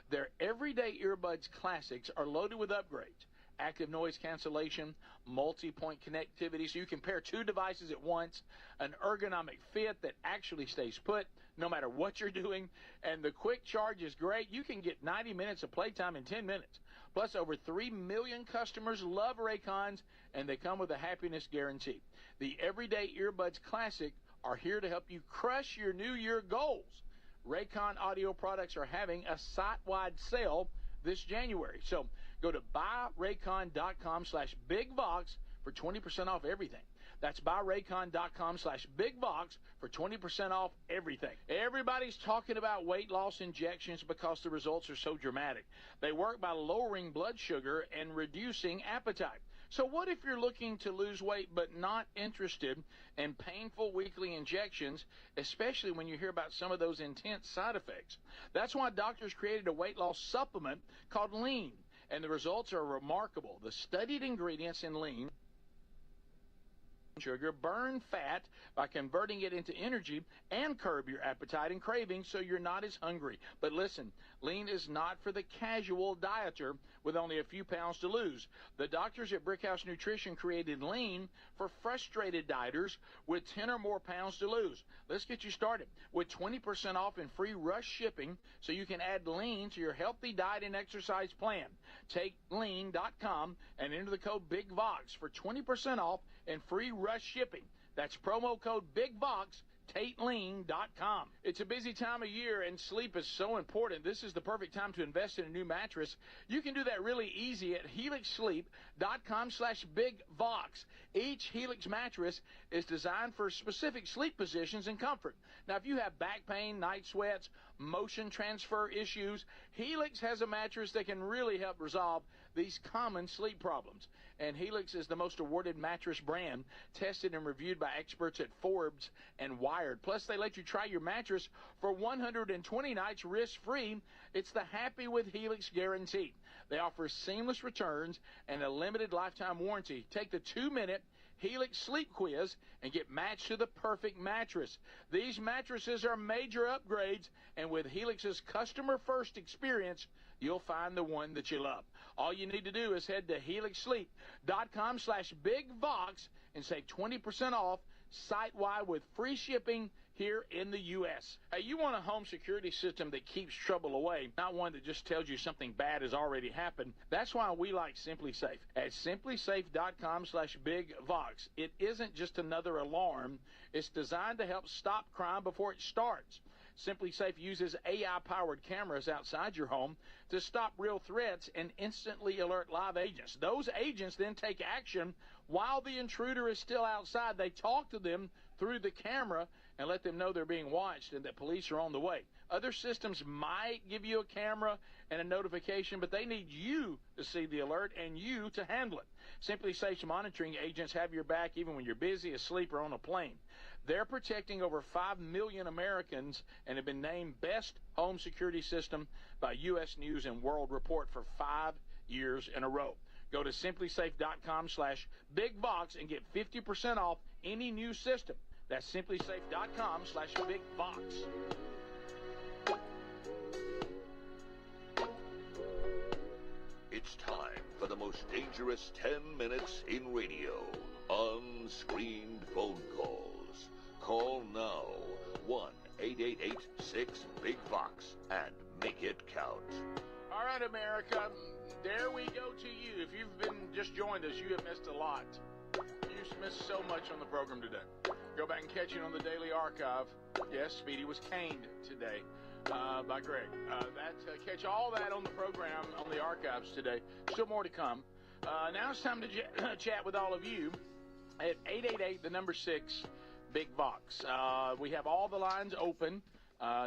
Their Everyday Earbuds Classics are loaded with upgrades. active noise cancellation, multi-point connectivity, so you can pair two devices at once, an ergonomic fit that actually stays put no matter what you're doing, and the quick charge is great. You can get 90 minutes of playtime in 10 minutes. Plus, over 3 million customers love Raycons, and they come with a happiness guarantee. The Everyday Earbuds Classic are here to help you crush your New Year goals. Raycon audio products are having a site-wide sale this January. So go to buyraycon.com/bigvox for 20% off everything. That's buyraycon.com/bigvox for 20% off everything. Everybody's talking about weight loss injections because the results are so dramatic. They work by lowering blood sugar and reducing appetite. So what if you're looking to lose weight but not interested in painful weekly injections, especially when you hear about some of those intense side effects? That's why doctors created a weight loss supplement called Lean, and the results are remarkable. The studied ingredients in Lean sugar burn fat by converting it into energy and curb your appetite and cravings so you're not as hungry. But listen, Lean is not for the casual dieter with only a few pounds to lose. The doctors at Brickhouse Nutrition created Lean for frustrated dieters with 10 or more pounds to lose. Let's get you started with 20% off and free rush shipping so you can add Lean to your healthy diet and exercise plan. Take lean.com and enter the code BIGVOX for 20% off and free rush shipping. That's promo code BIGVOX, TateLean.com. It's a busy time of year, and sleep is so important. This is the perfect time to invest in a new mattress. You can do that really easy at HelixSleep.com/BigVox. Each Helix mattress is designed for specific sleep positions and comfort. Now, if you have back pain, night sweats, motion transfer issues, Helix has a mattress that can really help resolve these common sleep problems. And Helix is the most awarded mattress brand, tested and reviewed by experts at Forbes and Wired. Plus, they let you try your mattress for 120 nights risk-free. It's the Happy with Helix guarantee. They offer seamless returns and a limited lifetime warranty. Take the 2-minute Helix sleep quiz and get matched to the perfect mattress. These mattresses are major upgrades, and with Helix's customer-first experience, you'll find the one that you love. All you need to do is head to HelixSleep.com/BigVox and save 20% off site-wide with free shipping here in the U.S. Hey, you want a home security system that keeps trouble away, not one that just tells you something bad has already happened. That's why we like SimpliSafe. At SimpliSafe.com/BigVox, it isn't just another alarm. It's designed to help stop crime before it starts. SimpliSafe uses AI-powered cameras outside your home to stop real threats and instantly alert live agents. Those agents then take action while the intruder is still outside. They talk to them through the camera and let them know they're being watched and that police are on the way. Other systems might give you a camera and a notification, but they need you to see the alert and you to handle it. SimpliSafe's monitoring agents have your back even when you're busy, asleep, or on a plane. They're protecting over 5 million Americans and have been named Best Home Security System by U.S. News and World Report for 5 years in a row. Go to SimpliSafe.com/BigVox and get 50% off any new system. That's SimpliSafe.com/BigVox. It's time for the most dangerous 10 minutes in radio. Unscreened phone calls. Call now. 1-888-6-BIG-VOX and make it count. All right, America, there we go to you. If you've been just joined us, you have missed a lot. You missed so much on the program today. Go back and catch it on the Daily Archive. Yes, Speedy was caned today by Greg. Catch all that on the program on the archives today. Still more to come. Now it's time to chat with all of you at 888-6-BIG-VOX. We have all the lines open.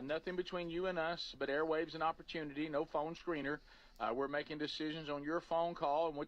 Nothing between you and us but airwaves and opportunity. No phone screener. We're making decisions on your phone call and what